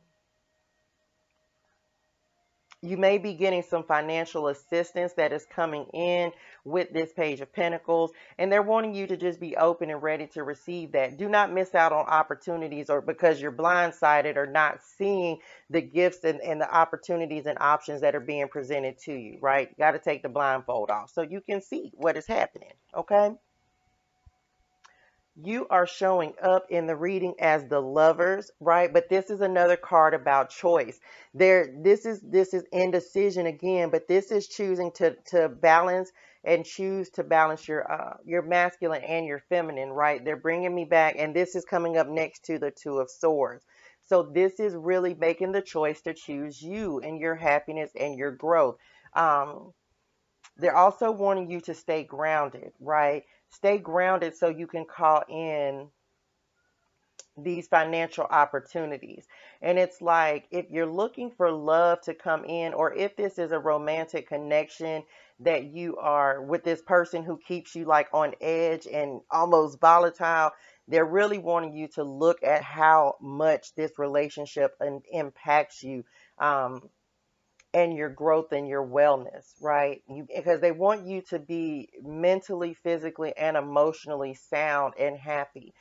you may be getting some financial assistance that is coming in with this Page of Pentacles, and they're wanting you to just be open and ready to receive that. Do not miss out on opportunities, or because you're blindsided or not seeing the gifts and the opportunities and options that are being presented to you, right? You got to take the blindfold off so you can see what is happening, okay? You are showing up in the reading as the lovers, right? But this is another card about choice. This is indecision again, but this is choosing to balance and choose to balance your masculine and your feminine, right? They're bringing me back, and this is coming up next to the Two of Swords. So this is really making the choice to choose you and your happiness and your growth. Um, they're also wanting you to stay grounded, right? Stay grounded so you can call in these financial opportunities. And it's like if you're looking for love to come in, or if this is a romantic connection that you are with this person who keeps you like on edge and almost volatile, they're really wanting you to look at how much this relationship impacts you. And your growth and your wellness, right? Because they want you to be mentally, physically, and emotionally sound and happy,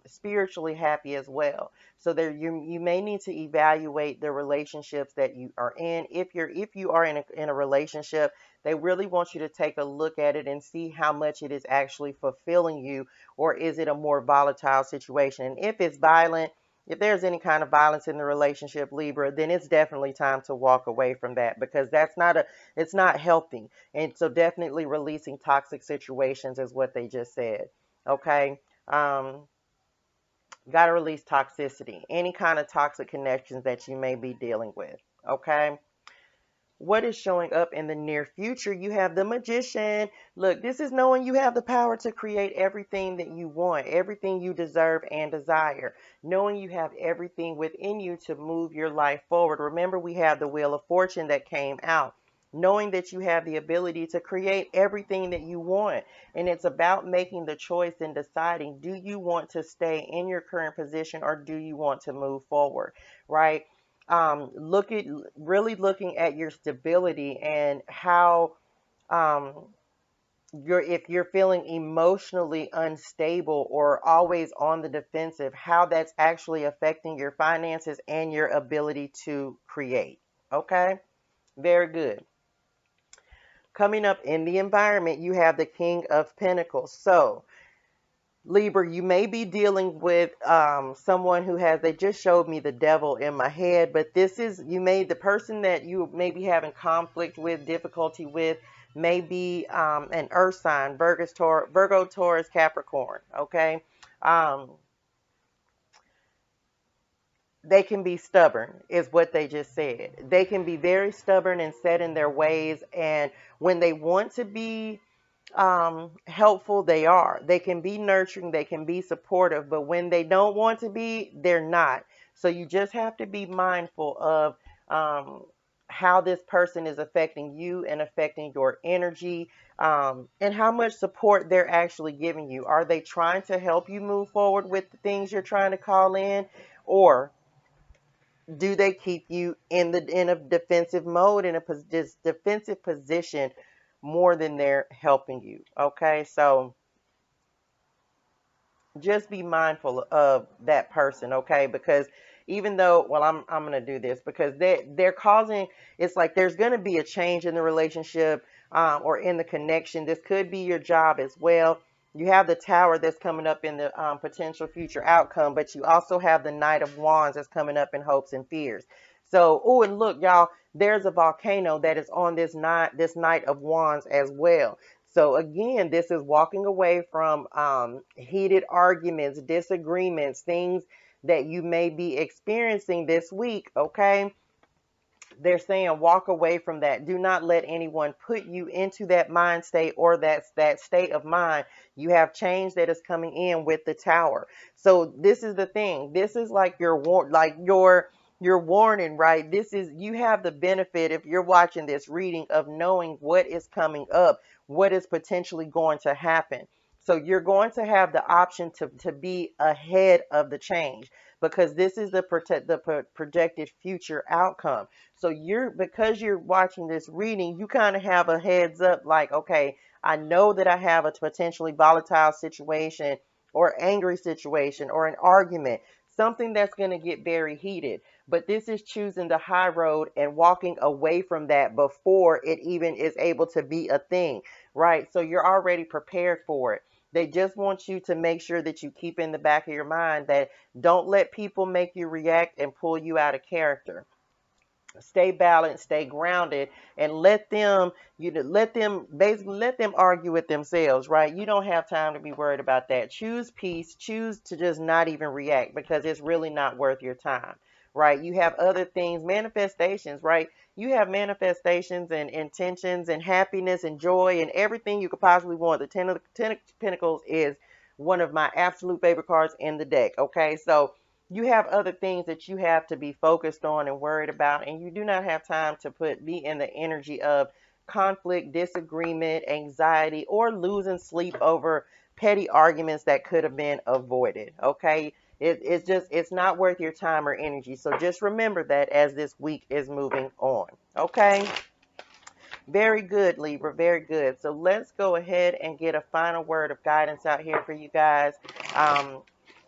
spiritually happy as well. So there, you may need to evaluate the relationships that you are in. If you are in a relationship, they really want you to take a look at it and see how much it is actually fulfilling you, or is it a more volatile situation? And if it's violent, if there's any kind of violence in the relationship, Libra, then it's definitely time to walk away from that, because it's not healthy. And so definitely releasing toxic situations is what they just said. Okay. Got to release toxicity, any kind of toxic connections that you may be dealing with. Okay. What is showing up in the near future? You have the Magician. Look, this is knowing you have the power to create everything that you want, everything you deserve and desire. Knowing you have everything within you to move your life forward. Remember, we have the Wheel of Fortune that came out. Knowing that you have the ability to create everything that you want. And it's about making the choice and deciding, do you want to stay in your current position, or do you want to move forward, right? Look at really looking at your stability and how um, if you're feeling emotionally unstable or always on the defensive, how that's actually affecting your finances and your ability to create. Okay, very good. Coming up in the environment, you have the King of Pentacles. So Libra, you may be dealing with someone who has, they just showed me the devil in my head, but this is, the person that you may be having conflict with, difficulty with, may be an earth sign, Virgo, Taurus, Capricorn, okay? Um, they can be stubborn, is what they just said. They can be very stubborn and set in their ways, and when they want to be helpful, they are. They can be nurturing, they can be supportive, but when they don't want to be, they're not. So you just have to be mindful of um, how this person is affecting you and affecting your energy, and how much support they're actually giving you. Are they trying to help you move forward with the things you're trying to call in, or do they keep you in a defensive mode, in a this defensive position, more than they're helping you? Okay, so just be mindful of that person, okay? Because even though, well, I'm gonna do this because they're causing, it's like there's gonna be a change in the relationship, or in the connection. This could be your job as well. You have the Tower that's coming up in the potential future outcome, but you also have the Knight of Wands that's coming up in hopes and fears. So, oh, and look, y'all, there's a volcano that is on this Knight of Wands as well. So again, this is walking away from heated arguments, disagreements, things that you may be experiencing this week, okay? They're saying walk away from that. Do not let anyone put you into that mind state, or that state of mind. You have change that is coming in with the Tower. So this is the thing. This is like your warning, right? This is, you have the benefit, if you're watching this reading, of knowing what is coming up, what is potentially going to happen. So you're going to have the option to be ahead of the change, because this is the projected future outcome. So because you're watching this reading, you kind of have a heads up, like, okay, I know that I have a potentially volatile situation, or angry situation, or an argument, something that's going to get very heated. But this is choosing the high road and walking away from that before it even is able to be a thing, right? So you're already prepared for it. They just want you to make sure that you keep in the back of your mind that don't let people make you react and pull you out of character. Stay balanced, stay grounded, and let them argue with themselves, right? You don't have time to be worried about that. Choose peace, choose to just not even react, because it's really not worth your time, right? You have other things, manifestations, right? You have manifestations and intentions and happiness and joy and everything you could possibly want. The ten of Pentacles is one of my absolute favorite cards in the deck. Okay, so you have other things that you have to be focused on and worried about, and you do not have time to be in the energy of conflict, disagreement, anxiety, or losing sleep over petty arguments that could have been avoided. Okay, it's not worth your time or energy. So just remember that as this week is moving on. Okay, very good, Libra, very good. So let's go ahead and get a final word of guidance out here for you guys.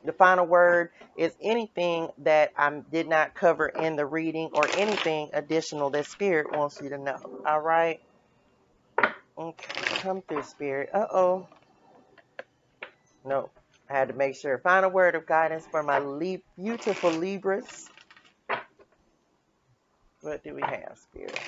The final word is anything that I did not cover in the reading or anything additional that Spirit wants you to know. All right? Okay, come through, Spirit. Uh-oh. No, I had to make sure. Final word of guidance for my beautiful Libras. What do we have, Spirit?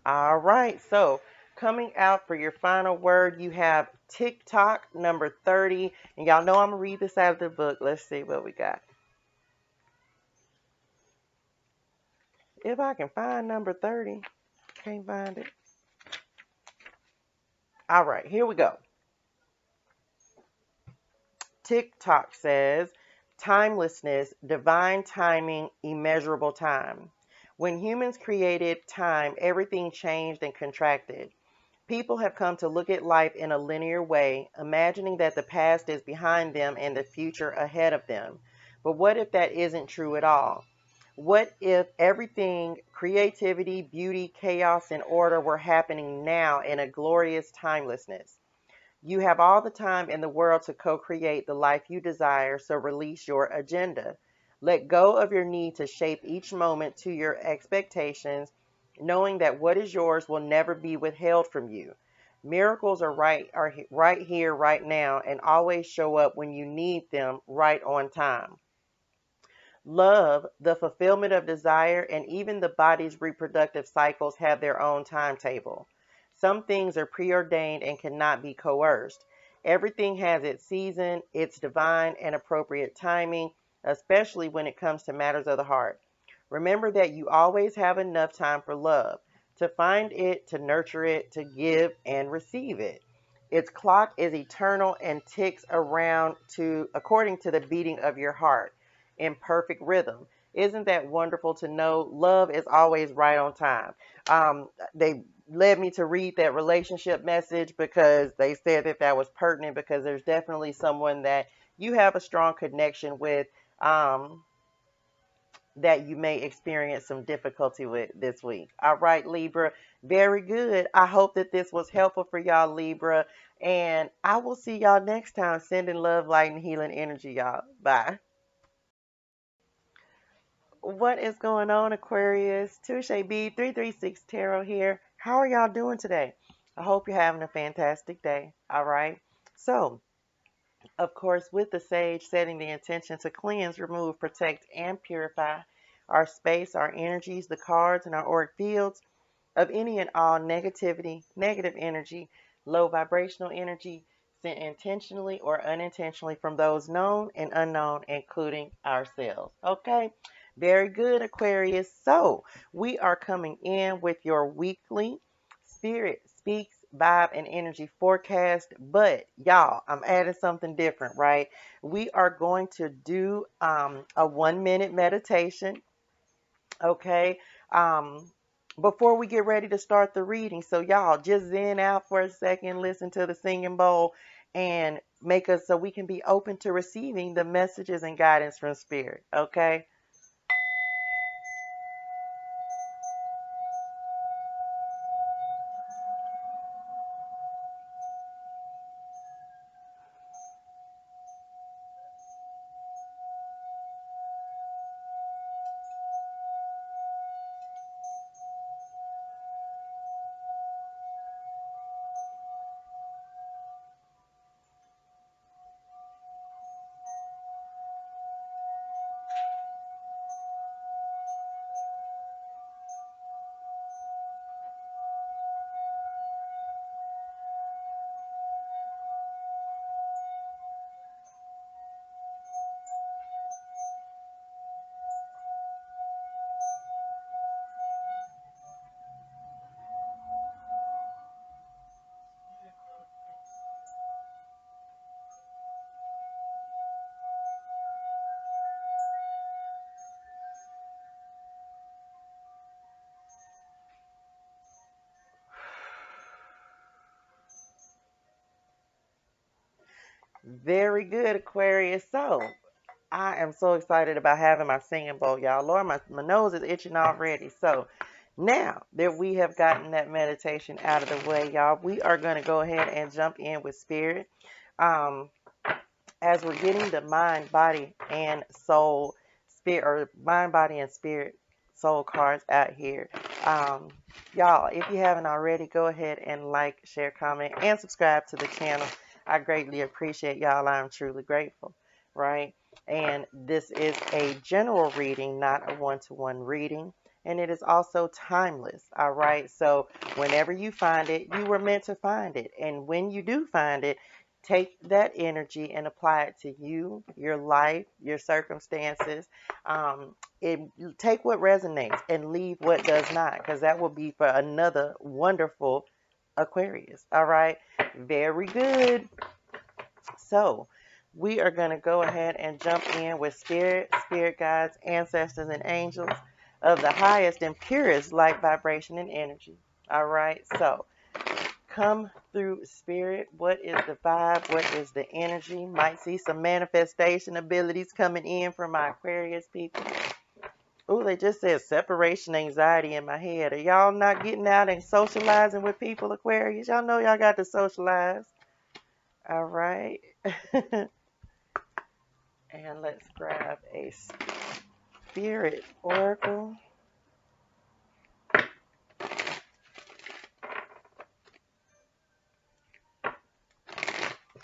All right, so coming out for your final word, you have TikTok number 30. And y'all know I'm going to read this out of the book. Let's see what we got. If I can find number 30. Can't find it. All right, here we go. TikTok says, timelessness, divine timing, immeasurable time. When humans created time, everything changed and contracted. People have come to look at life in a linear way, imagining that the past is behind them and the future ahead of them. But what if that isn't true at all? What if everything, creativity, beauty, chaos, and order were happening now in a glorious timelessness? You have all the time in the world to co-create the life you desire, so release your agenda. Let go of your need to shape each moment to your expectations, knowing that what is yours will never be withheld from you. Miracles are right here, right now, and always show up when you need them, right on time. Love, the fulfillment of desire, and even the body's reproductive cycles have their own timetable. Some things are preordained and cannot be coerced. Everything has its season, its divine and appropriate timing, especially when it comes to matters of the heart. Remember that you always have enough time for love, to find it, to nurture it, to give and receive it. Its clock is eternal and ticks around according to the beating of your heart in perfect rhythm. Isn't that wonderful to know? Love is always right on time. They led me to read that relationship message because they said that that was pertinent, because there's definitely someone that you have a strong connection with, that you may experience some difficulty with this week. All right, Libra. Very good. I hope that this was helpful for y'all, Libra. And I will see y'all next time. Sending love, light, and healing energy, y'all. Bye. What is going on, Aquarius? ToShae B 336 Tarot here. How are y'all doing today? I hope you're having a fantastic day. All right. So, of course, with the sage, setting the intention to cleanse, remove, protect, and purify our space, our energies, the cards, and our auric fields of any and all negativity, negative energy, low vibrational energy sent intentionally or unintentionally from those known and unknown, including ourselves. Okay? Very good, Aquarius. So, we are coming in with your weekly Spirit Speaks vibe and energy forecast, but y'all, I'm adding something different, right? We are going to do a 1 minute meditation, okay? Before we get ready to start the reading. So y'all just zen out for a second, listen to the singing bowl, and make us so we can be open to receiving the messages and guidance from Spirit, okay? Very good, Aquarius. So, I am so excited about having my singing bowl, y'all. Lord, my nose is itching already. So, now that we have gotten that meditation out of the way, y'all, we are going to go ahead and jump in with spirit. Um, as we're getting the mind, body, and soul, spirit, or mind, body, and spirit, soul cards out here. Um, y'all, if you haven't already, go ahead and like, share, comment, and subscribe to the channel. I greatly appreciate y'all. I'm truly grateful, right? And this is a general reading, not a one-to-one reading. And it is also timeless, all right? So whenever you find it, you were meant to find it. And when you do find it, take that energy and apply it to you, your life, your circumstances. It take what resonates and leave what does not, because that will be for another wonderful Aquarius. All right, very good. So we are going to go ahead and jump in with spirit guides, ancestors, and angels of the highest and purest light vibration and energy. All right, so come through spirit. What is the vibe? What is the energy? Might see some manifestation abilities coming in from my Aquarius people. Oh, they just said separation anxiety in my head. Are y'all not getting out and socializing with people, Aquarius? Y'all know y'all got to socialize. All right. And let's grab a spirit oracle.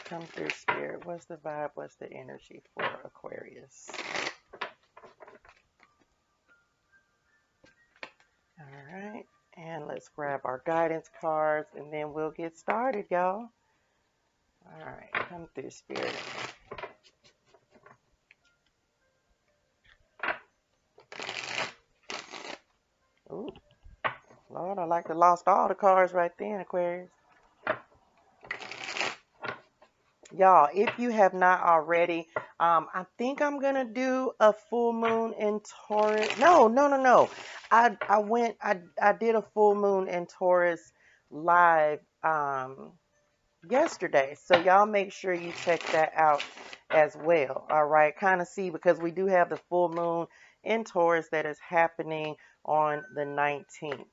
Come through spirit. What's the vibe? What's the energy for Aquarius? All right. And let's grab our guidance cards and then we'll get started, y'all. All right. Come through spirit. Ooh. Lord, I like to lost all the cards right then, Aquarius. Y'all, if you have not already, I think I'm gonna do a full moon in Taurus. No. I did a full moon in Taurus live yesterday. So y'all make sure you check that out as well. All right, kind of see, because we do have the full moon in Taurus that is happening on the 19th.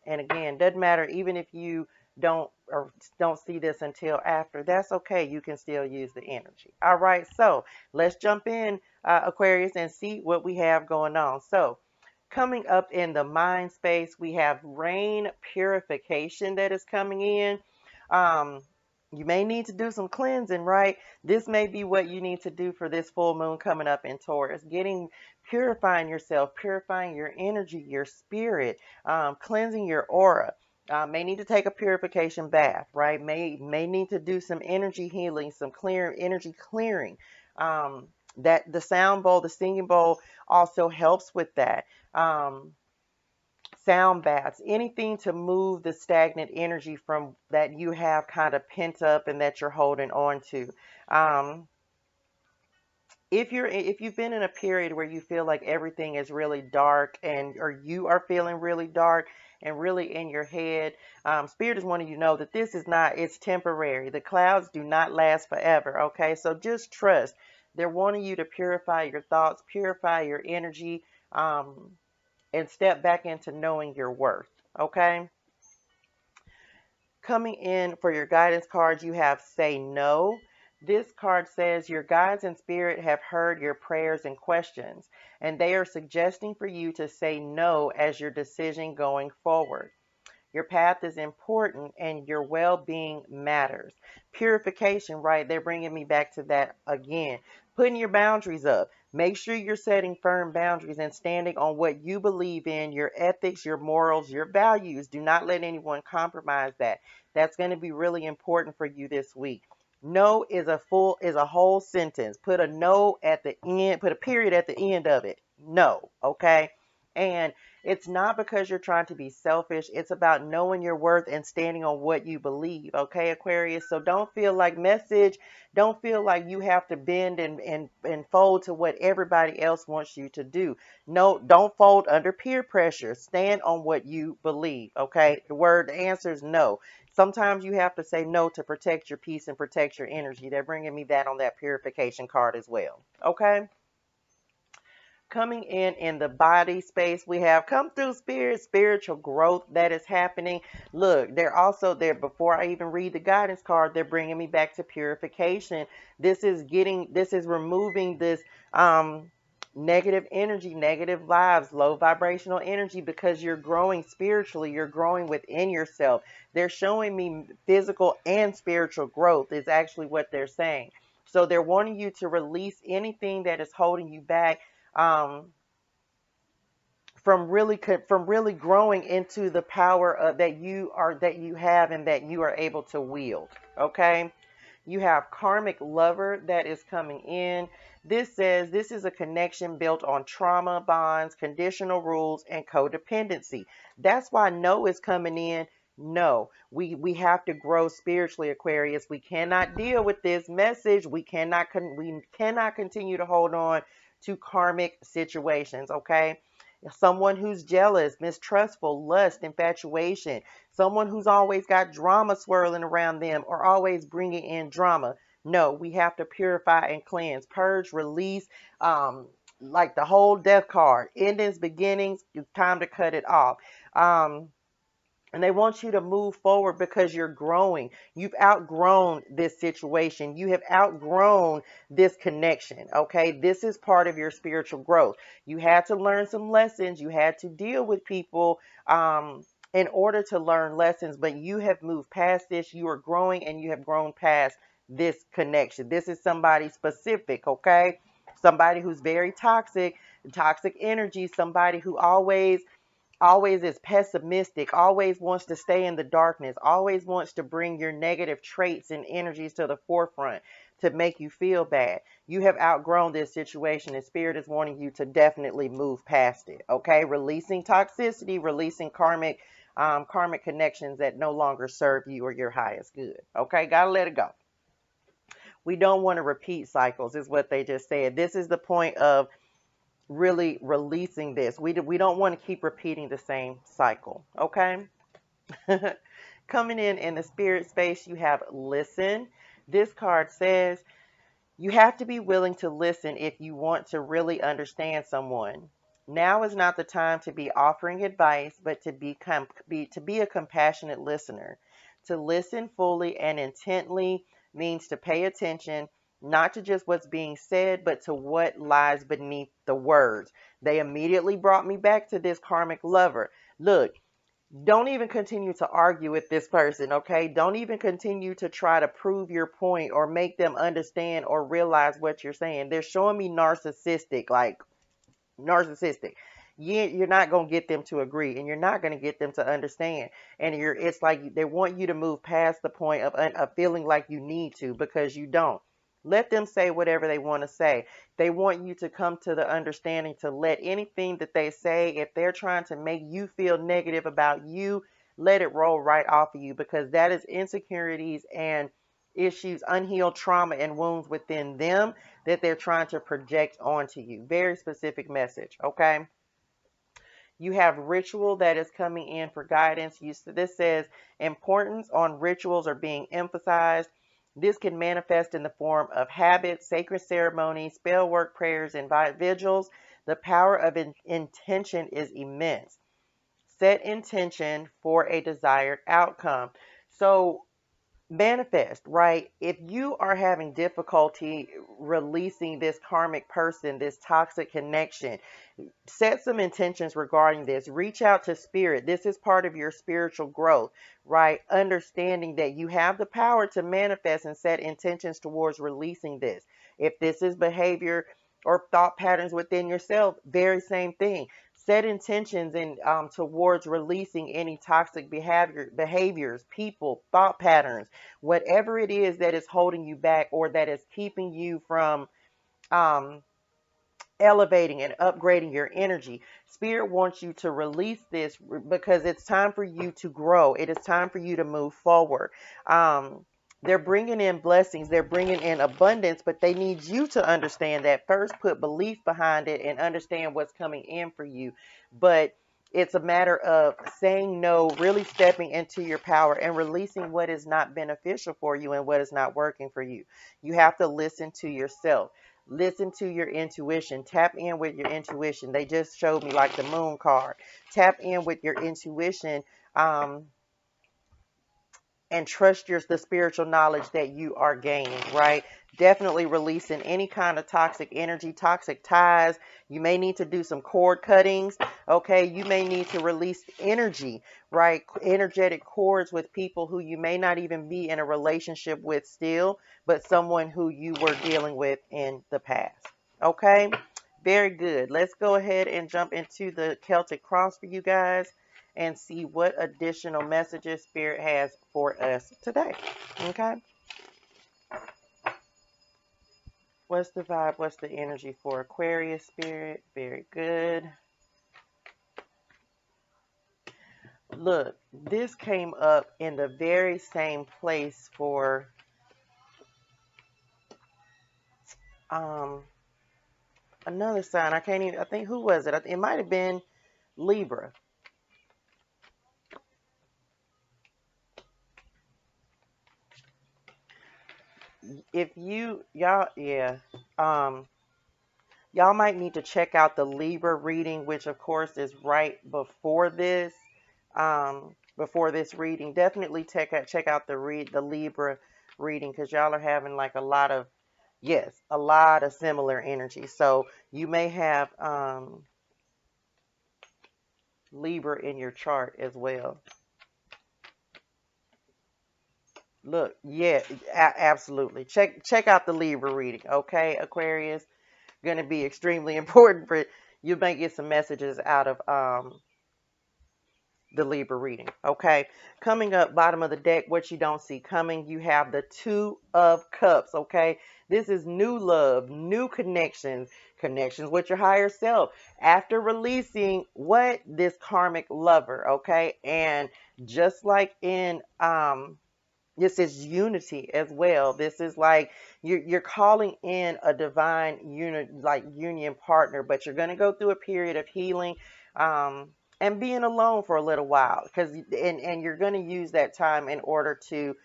And again, doesn't matter, even if you don't see this until after, that's okay. You can still use the energy. All right, so let's jump in, Aquarius, and see what we have going on. So coming up in the mind space, we have rain purification that is coming in. Um, you may need to do some cleansing, right? This may be what you need to do for this full moon coming up in Taurus. Purifying yourself, purifying your energy, your spirit, cleansing your aura. May need to take a purification bath, right? May need to do some energy healing, some energy clearing. That the sound bowl, the singing bowl also helps with that. Sound baths, anything to move the stagnant energy from that you have kind of pent up and that you're holding on to. If you've been in a period where you feel like everything is really dark, or you are feeling really dark and really in your head, spirit is wanting you to know that it's temporary. The clouds do not last forever. Okay, so just trust. They're wanting you to purify your thoughts, purify your energy, and step back into knowing your worth. Okay, coming in for your guidance cards, you have Say No. This card says your guides and spirit have heard your prayers and questions, and they are suggesting for you to say no as your decision going forward. Your path is important and your well-being matters. Purification, right? They're bringing me back to that again. Putting your boundaries up. Make sure you're setting firm boundaries and standing on what you believe in, your ethics, your morals, your values. Do not let anyone compromise that. That's going to be really important for you this week. No is a whole sentence. Put a no at the end, put a period at the end of it. No, okay? And it's not because you're trying to be selfish. It's about knowing your worth and standing on what you believe. Okay, Aquarius? So don't feel like don't feel like you have to bend and fold to what everybody else wants you to do. No, don't fold under peer pressure. Stand on what you believe. Okay, the answer is no. Sometimes you have to say no to protect your peace and protect your energy. They're bringing me that on that purification card as well. Okay. Coming in the body space, we have come through spirit, spiritual growth that is happening. Look, they're also there. Before I even read the guidance card, they're bringing me back to purification. This is removing this negative energy, negative vibes, low vibrational energy, because you're growing spiritually, you're growing within yourself. They're showing me physical and spiritual growth is actually what they're saying. So they're wanting you to release anything that is holding you back, um, from really growing into the power of, that you have and that you are able to wield. Okay. You have karmic lover that is coming in. This says this is a connection built on trauma, bonds, conditional rules, and codependency. That's why no is coming in. No, we have to grow spiritually, Aquarius. We cannot deal with this message. We cannot continue to hold on to karmic situations. Okay. Someone who's jealous, mistrustful, lust, infatuation, someone who's always got drama swirling around them or always bringing in drama. No, we have to purify and cleanse, purge, release, like the whole death card. Endings, beginnings, it's time to cut it off. And they want you to move forward because you're growing. You've outgrown this situation. You have outgrown this connection. Okay. This is part of your spiritual growth. You had to learn some lessons. You had to deal with people, in order to learn lessons, but you have moved past this. You are growing and you have grown past this connection. This is somebody specific. Okay. Somebody who's very toxic, toxic energy, somebody who always is pessimistic, always wants to stay in the darkness, always wants to bring your negative traits and energies to the forefront to make you feel bad. You have outgrown this situation and spirit is wanting you to definitely move past it. Okay. Releasing toxicity, releasing karmic connections that no longer serve you or your highest good. Okay. Gotta let it go. We don't want to repeat cycles is what they just said. This is the point of really releasing this. We don't want to keep repeating the same cycle. Okay. Coming in the spirit space, you have listen. This card says you have to be willing to listen if you want to really understand someone. Now is not the time to be offering advice, but to be a compassionate listener. To listen fully and intently means to pay attention, not to just what's being said, but to what lies beneath the words. They immediately brought me back to this karmic lover. Look, don't even continue to argue with this person, okay? Don't even continue to try to prove your point or make them understand or realize what you're saying. They're showing me narcissistic, like narcissistic. You're not going to get them to agree and you're not going to get them to understand. And it's like they want you to move past the point of feeling like you need to, because you don't. Let them say whatever they want to say. They want you to come to the understanding to let anything that they say, if they're trying to make you feel negative about you, let it roll right off of you, because that is insecurities and issues, unhealed trauma and wounds within them that they're trying to project onto you. Very specific message. Okay. You have ritual that is coming in for guidance. This says importance on rituals are being emphasized. This can manifest in the form of habits, sacred ceremonies, spell work, prayers, and vigils. The power of intention is immense. Set intention for a desired outcome. So manifest, right? If you are having difficulty releasing this karmic person, this toxic connection, set some intentions regarding this. Reach out to spirit. This is part of your spiritual growth, right? Understanding that you have the power to manifest and set intentions towards releasing this. If this is behavior or thought patterns within yourself, very same thing. Set intentions in towards releasing any toxic behaviors, people, thought patterns, whatever it is that is holding you back or that is keeping you from um, elevating and upgrading your energy. Spirit wants you to release this because it's time for you to grow. It is time for you to move forward. They're bringing in blessings. They're bringing in abundance, but they need you to understand that first. Put belief behind it and understand what's coming in for you. But It's a matter of saying no, really stepping into your power and releasing what is not beneficial for you and what is not working for you. You have to listen to yourself. Listen to your intuition. Tap in with your intuition. They just showed me like the moon card. Tap in with your intuition. Um, and trust the spiritual knowledge that you are gaining, right? Definitely releasing any kind of toxic energy, toxic ties. You may need to do some cord cuttings, okay? You may need to release energy, right? Energetic cords with people who you may not even be in a relationship with still, but someone who you were dealing with in the past, okay? Very good. Let's go ahead and jump into the Celtic cross for you guys and see what additional messages Spirit has for us today. Okay. What's the vibe? What's the energy for Aquarius, Spirit? Very good. Look, this came up in the very same place for um another sign. I can't even, I think, who was it? It might have been Libra. If y'all, yeah, um, y'all might need to check out the Libra reading, which of course is right before this. Before this reading, definitely check out the Libra reading, because y'all are having like a lot of, yes, a lot of similar energy. So you may have Libra in your chart as well. Look, yeah, absolutely. Check out the Libra reading, okay, Aquarius. Going to be extremely important for you. May get some messages out of the Libra reading. Okay. Coming up, bottom of the deck, what you don't see coming, you have the Two of Cups. Okay. This is new love, new connections, connections with your higher self. After releasing what? This karmic lover. Okay. And just like in this is unity as well. This is like you're calling in a divine union partner, but you're going to go through a period of healing and being alone for a little while, because and you're going to use that time in order to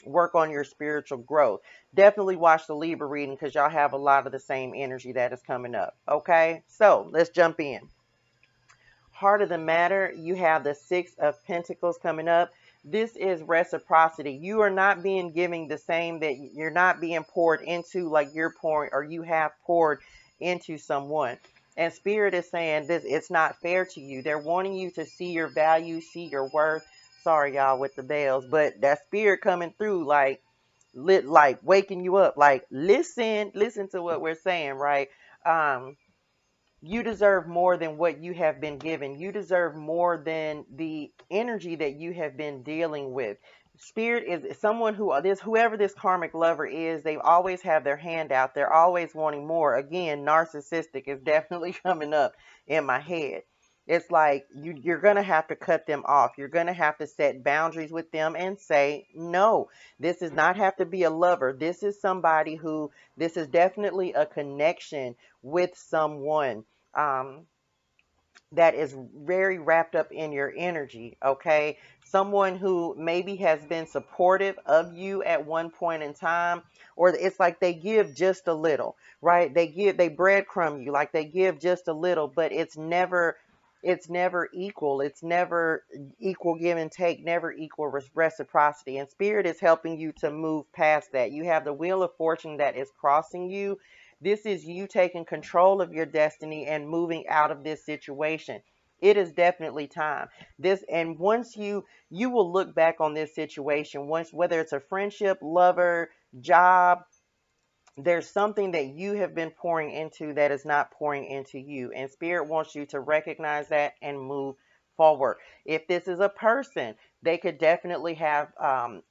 work on your spiritual growth. Definitely watch the Libra reading, because y'all have a lot of the same energy that is coming up. Okay, so let's jump in. Heart of the matter, you have the Six of Pentacles coming up. This is reciprocity. You are not being giving the same, that you're not being poured into like you're pouring or you have poured into someone. And Spirit is saying this, it's not fair to you. They're wanting you to see your value, see your worth. Sorry, y'all, with the bells, but that Spirit coming through like lit, like waking you up, like listen to what we're saying, right? You deserve more than what you have been given. You deserve more than the energy that you have been dealing with. Spirit is someone whoever this karmic lover is, they always have their hand out. They're always wanting more. Again, narcissistic is definitely coming up in my head. It's like you're going to have to cut them off. You're going to have to set boundaries with them and say, no, this does not have to be a lover. This is somebody this is definitely a connection with someone that is very wrapped up in your energy, okay? Someone who maybe has been supportive of you at one point in time, or it's like they give just a little, right? They breadcrumb you, like they give just a little, but it's never equal. It's never equal give and take, never equal reciprocity. And Spirit is helping you to move past that. You have the Wheel of Fortune that is crossing you. This is you taking control of your destiny and moving out of this situation. It is definitely time. And once you will look back on this situation, whether it's a friendship, lover, job, there's something that you have been pouring into that is not pouring into you. And Spirit wants you to recognize that and move forward. If this is a person, they could definitely have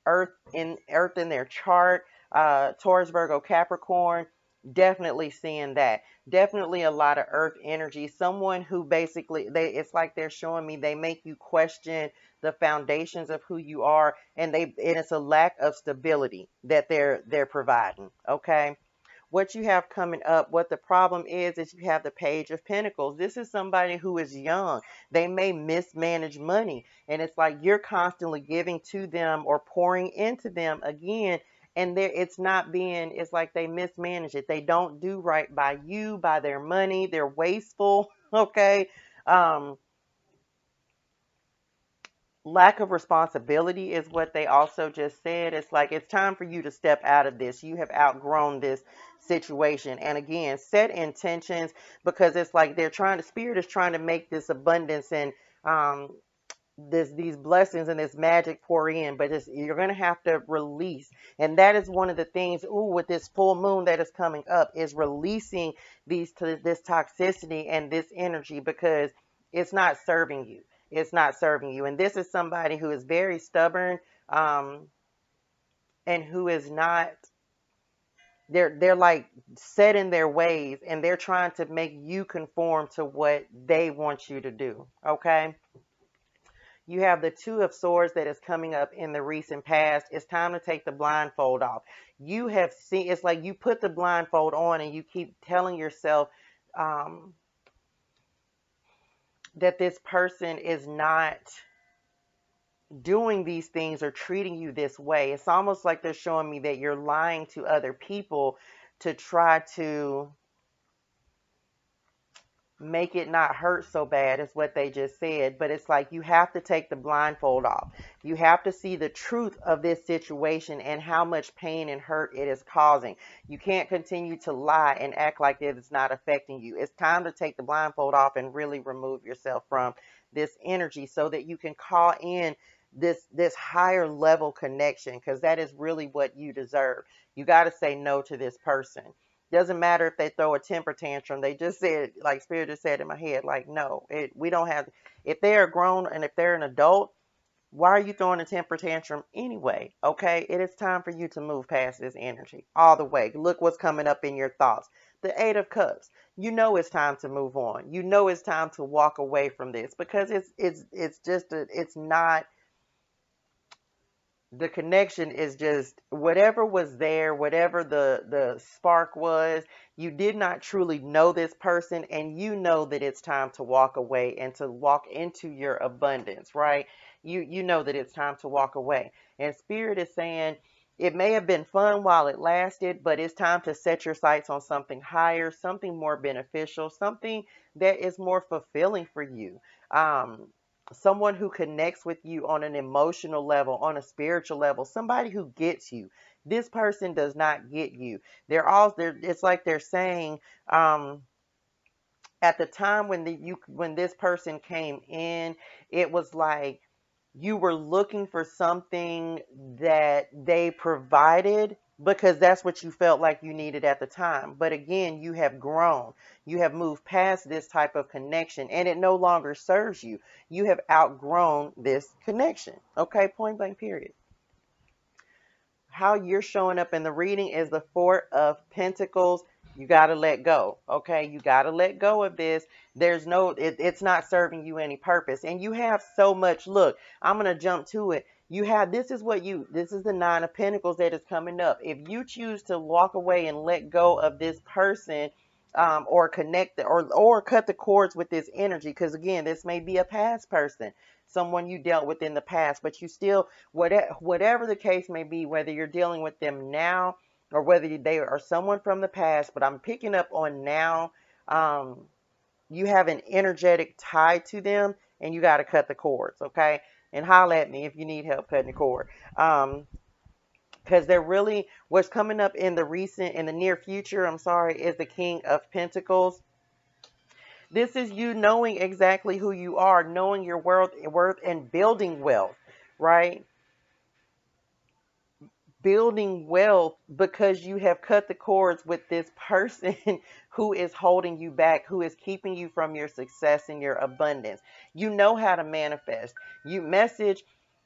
Earth in their chart, Taurus, Virgo, Capricorn. Definitely seeing that. Definitely a lot of Earth energy. Someone who basically it's like they're showing me they make you question the foundations of who you are, and it's a lack of stability that they're providing. Okay. what you have coming up, what the problem is you have the Page of Pentacles. This is somebody who is young. They may mismanage money, and it's like you're constantly giving to them or pouring into them again, and it's not being, it's like they mismanage it. They don't do right by you, by their money. They're wasteful. Okay. um Lack of responsibility is what they also just said. It's like it's time for you to step out of this. You have outgrown this situation. And again, set intentions, because it's like they're trying to, Spirit is trying to make this abundance and um these blessings and this magic pour in, but you're going to have to release. And that is one of the things, with this full moon that is coming up, is releasing this toxicity and this energy, because it's not serving you. It's not serving you. And this is somebody who is very stubborn, and who is not, they're like set in their ways, and they're trying to make you conform to what they want you to do. Okay. You have the Two of Swords that is coming up in the recent past. It's time to take the blindfold off. You have seen, it's like you put the blindfold on and you keep telling yourself that this person is not doing these things or treating you this way. It's almost like they're showing me that you're lying to other people to try to make it not hurt so bad, is what they just said. But it's like you have to take the blindfold off. You have to see the truth of this situation and how much pain and hurt it is causing. You can't continue to lie and act like it's not affecting you. It's time to take the blindfold off and really remove yourself from this energy, so that you can call in this higher level connection, because that is really what you deserve. You got to say no to this person. Doesn't matter if they throw a temper tantrum. They just said, like Spirit just said in my head, like, no, we don't have, if they are grown and if they're an adult, why are you throwing a temper tantrum anyway? Okay. It is time for you to move past this energy all the way. Look what's coming up in your thoughts. The Eight of Cups. You know it's time to move on. You know it's time to walk away from this, because it's not, the connection is just whatever was there, whatever the spark was. You did not truly know this person, and you know that it's time to walk away and to walk into your abundance, right? You know that it's time to walk away. And Spirit is saying it may have been fun while it lasted, but it's time to set your sights on something higher, something more beneficial, something that is more fulfilling for you. Someone who connects with you on an emotional level, on a spiritual level, somebody who gets you. This person does not get you. It's like they're saying, at the time when this person came in, it was like you were looking for something that they provided, because that's what you felt like you needed at the time. But again, you have grown. You have moved past this type of connection, and it no longer serves you. You have outgrown this connection. Okay, point blank, period. How you're showing up in the reading is the Four of Pentacles. You got to let go. Okay, you got to let go of this. It's not serving you any purpose. And you have so much. Look, I'm going to jump to it. This is the Nine of Pentacles that is coming up. If you choose to walk away and let go of this person, or connect or cut the cords with this energy, because again, this may be a past person, someone you dealt with in the past, but you still, whatever the case may be, whether you're dealing with them now or whether they are someone from the past, but I'm picking up on now, you have an energetic tie to them, and you got to cut the cords. Okay. And holler at me if you need help cutting the cord. Because they're really, what's coming up in the near future, is the King of Pentacles. This is you knowing exactly who you are, knowing your worth, and building wealth, right? Building wealth, because you have cut the cords with this person who is holding you back, who is keeping you from your success and your abundance. You know how to manifest.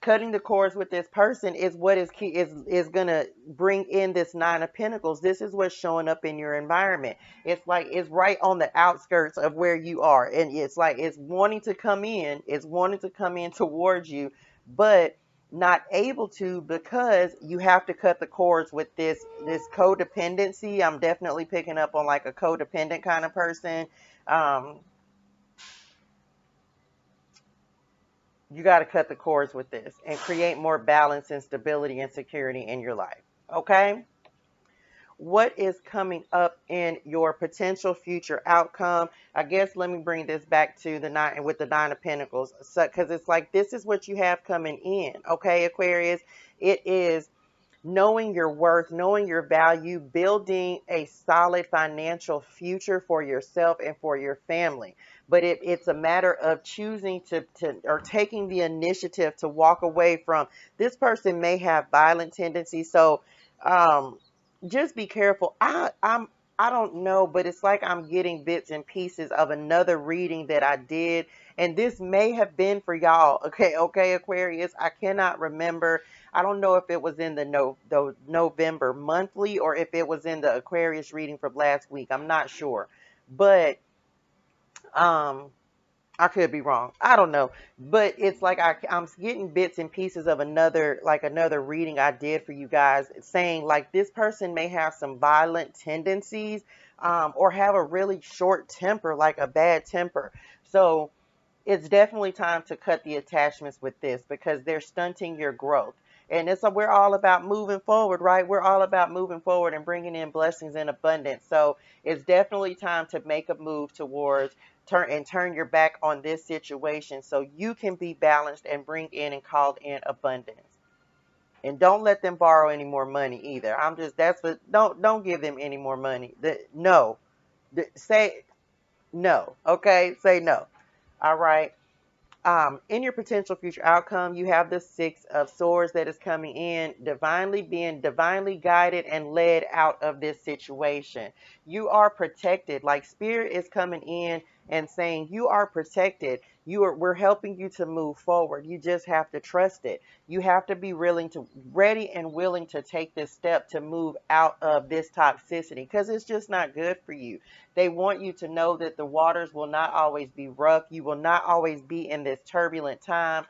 Cutting the cords with this person is what is key, is going to bring in this Nine of Pentacles. This is what's showing up in your environment. It's like it's right on the outskirts of where you are, and it's like it's wanting to come in towards you, but not able to because you have to cut the cords with this codependency. I'm definitely picking up on like a codependent kind of person. Um, you got to cut the cords with this and create more balance and stability and security in your life. Okay? What is coming up in your potential future outcome? I guess let me bring this back to the nine with the Nine of Pentacles, because it's like this is what you have coming in. Okay, Aquarius, it is knowing your worth, knowing your value, building a solid financial future for yourself and for your family. But it's a matter of choosing to or taking the initiative to walk away from. This person may have violent tendencies, so um, just be careful. I don't know, but it's like I'm getting bits and pieces of another reading that I did, and this may have been for y'all. Okay, Aquarius. I cannot remember. I don't know if it was in the November monthly or if it was in the Aquarius reading from last week. I'm not sure, but um, I could be wrong. I don't know, but it's like I'm getting bits and pieces of another reading I did for you guys, saying like this person may have some violent tendencies, or have a really short temper, like a bad temper. So it's definitely time to cut the attachments with this because they're stunting your growth. And we're all about moving forward, right? We're all about moving forward and bringing in blessings in abundance. So it's definitely time to make a move towards turn your back on this situation so you can be balanced and bring in and call in abundance. And don't let them borrow any more money either. Don't give them any more money. No. Say no. Okay? Say no. All right. In your potential future outcome, you have the Six of Swords that is coming in, being divinely guided and led out of this situation. You are protected. Like Spirit is coming in and saying you are protected. We're helping you to move forward. You just have to trust it. You have to be ready and willing to take this step to move out of this toxicity because it's just not good for you. They want you to know that the waters will not always be rough. You will not always be in this turbulent time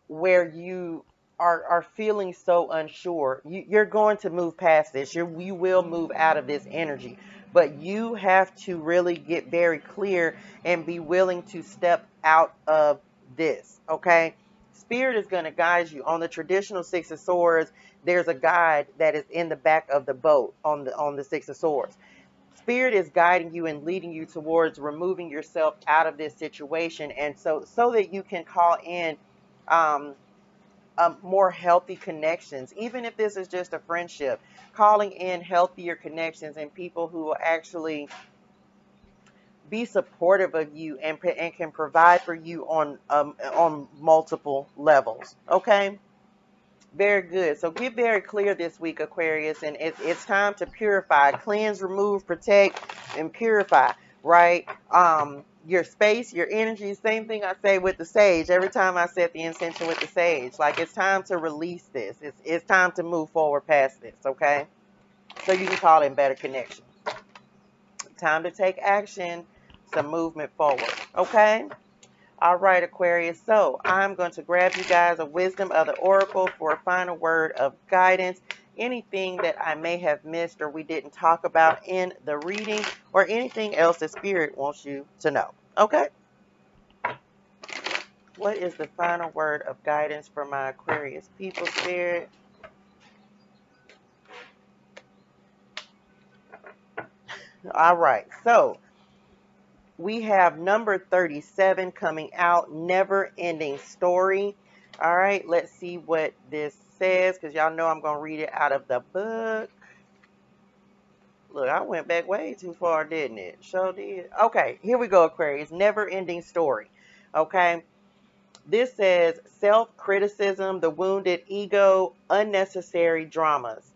where you are feeling so unsure. You're going to move past this. You will move out of this energy. But you have to really get very clear and be willing to step out of this, okay? Spirit is going to guide you. On the traditional Six of Swords, there's a guide that is in the back of the boat on the Six of Swords. Spirit is guiding you and leading you towards removing yourself out of this situation, and so that you can call in um, more healthy connections. Even if this is just a friendship, calling in healthier connections and people who will actually be supportive of you and can provide for you on multiple levels. Okay. Very good. So get very clear this week, Aquarius, and it's time to purify, cleanse, remove, protect, and purify, right? Your space, your energy, same thing I say with the sage. Every time I set the intention with the sage, like it's time to release this. It's time to move forward past this, okay? So you can call in better connections. Time to take action, some movement forward, okay? All right, Aquarius. So I'm going to grab you guys a wisdom of the oracle for a final word of guidance. Anything that I may have missed or we didn't talk about in the reading or anything else that Spirit wants you to know. Okay? What is the final word of guidance for my Aquarius people, Spirit? All right. So we have number 37 coming out, Never Ending Story. All right, let's see what this says, because y'all know I'm going to read it out of the book. Look, I went back way too far, didn't it? Sure did. Okay, here we go, Aquarius. Never Ending Story. Okay, this says self-criticism, the wounded ego, unnecessary dramas.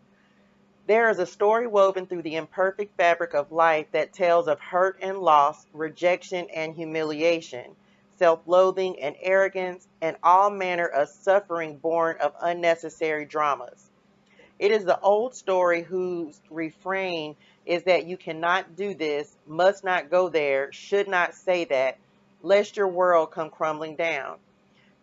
There is a story woven through the imperfect fabric of life that tells of hurt and loss, rejection and humiliation, self-loathing and arrogance, and all manner of suffering born of unnecessary dramas. It is the old story whose refrain is that you cannot do this, must not go there, should not say that, lest your world come crumbling down.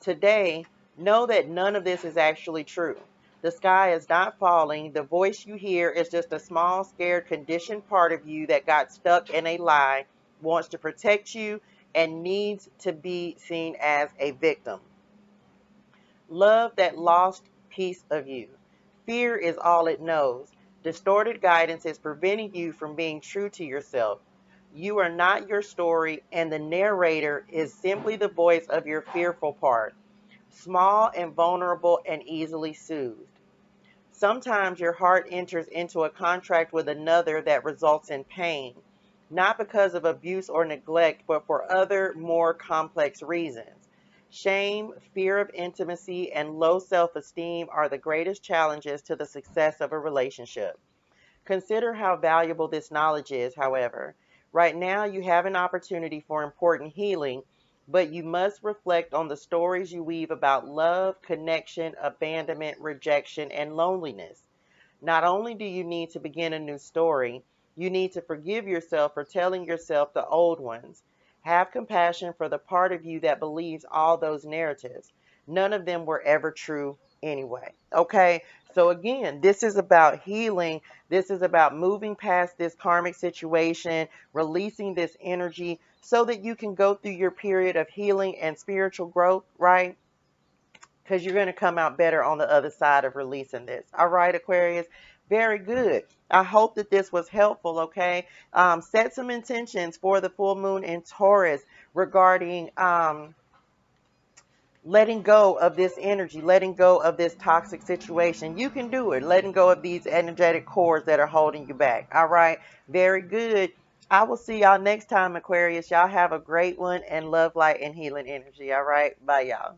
Today, know that none of this is actually true. The sky is not falling. The voice you hear is just a small, scared, conditioned part of you that got stuck in a lie, wants to protect you, and needs to be seen as a victim. Love that lost piece of you. Fear is all it knows. Distorted guidance is preventing you from being true to yourself. You are not your story, and the narrator is simply the voice of your fearful part, small and vulnerable and easily soothed. Sometimes your heart enters into a contract with another that results in pain, not because of abuse or neglect, but for other, more complex reasons. Shame, fear of intimacy, and low self esteem are the greatest challenges to the success of a relationship. Consider how valuable this knowledge is, however. Right now, you have an opportunity for important healing, but you must reflect on the stories you weave about love, connection, abandonment, rejection, and loneliness. Not only do you need to begin a new story, you need to forgive yourself for telling yourself the old ones. Have compassion for the part of you that believes all those narratives. None of them were ever true anyway. Okay? So, again, this is about healing. This is about moving past this karmic situation, releasing this energy so that you can go through your period of healing and spiritual growth, right? Because you're going to come out better on the other side of releasing this. All right, Aquarius? Very good. I hope that this was helpful, okay? Set some intentions for the full moon in Taurus regarding letting go of this energy, letting go of this toxic situation. You can do it. Letting go of these energetic cords that are holding you back. All right? Very good. I will see y'all next time, Aquarius. Y'all have a great one and love, light, and healing energy. All right? Bye, y'all.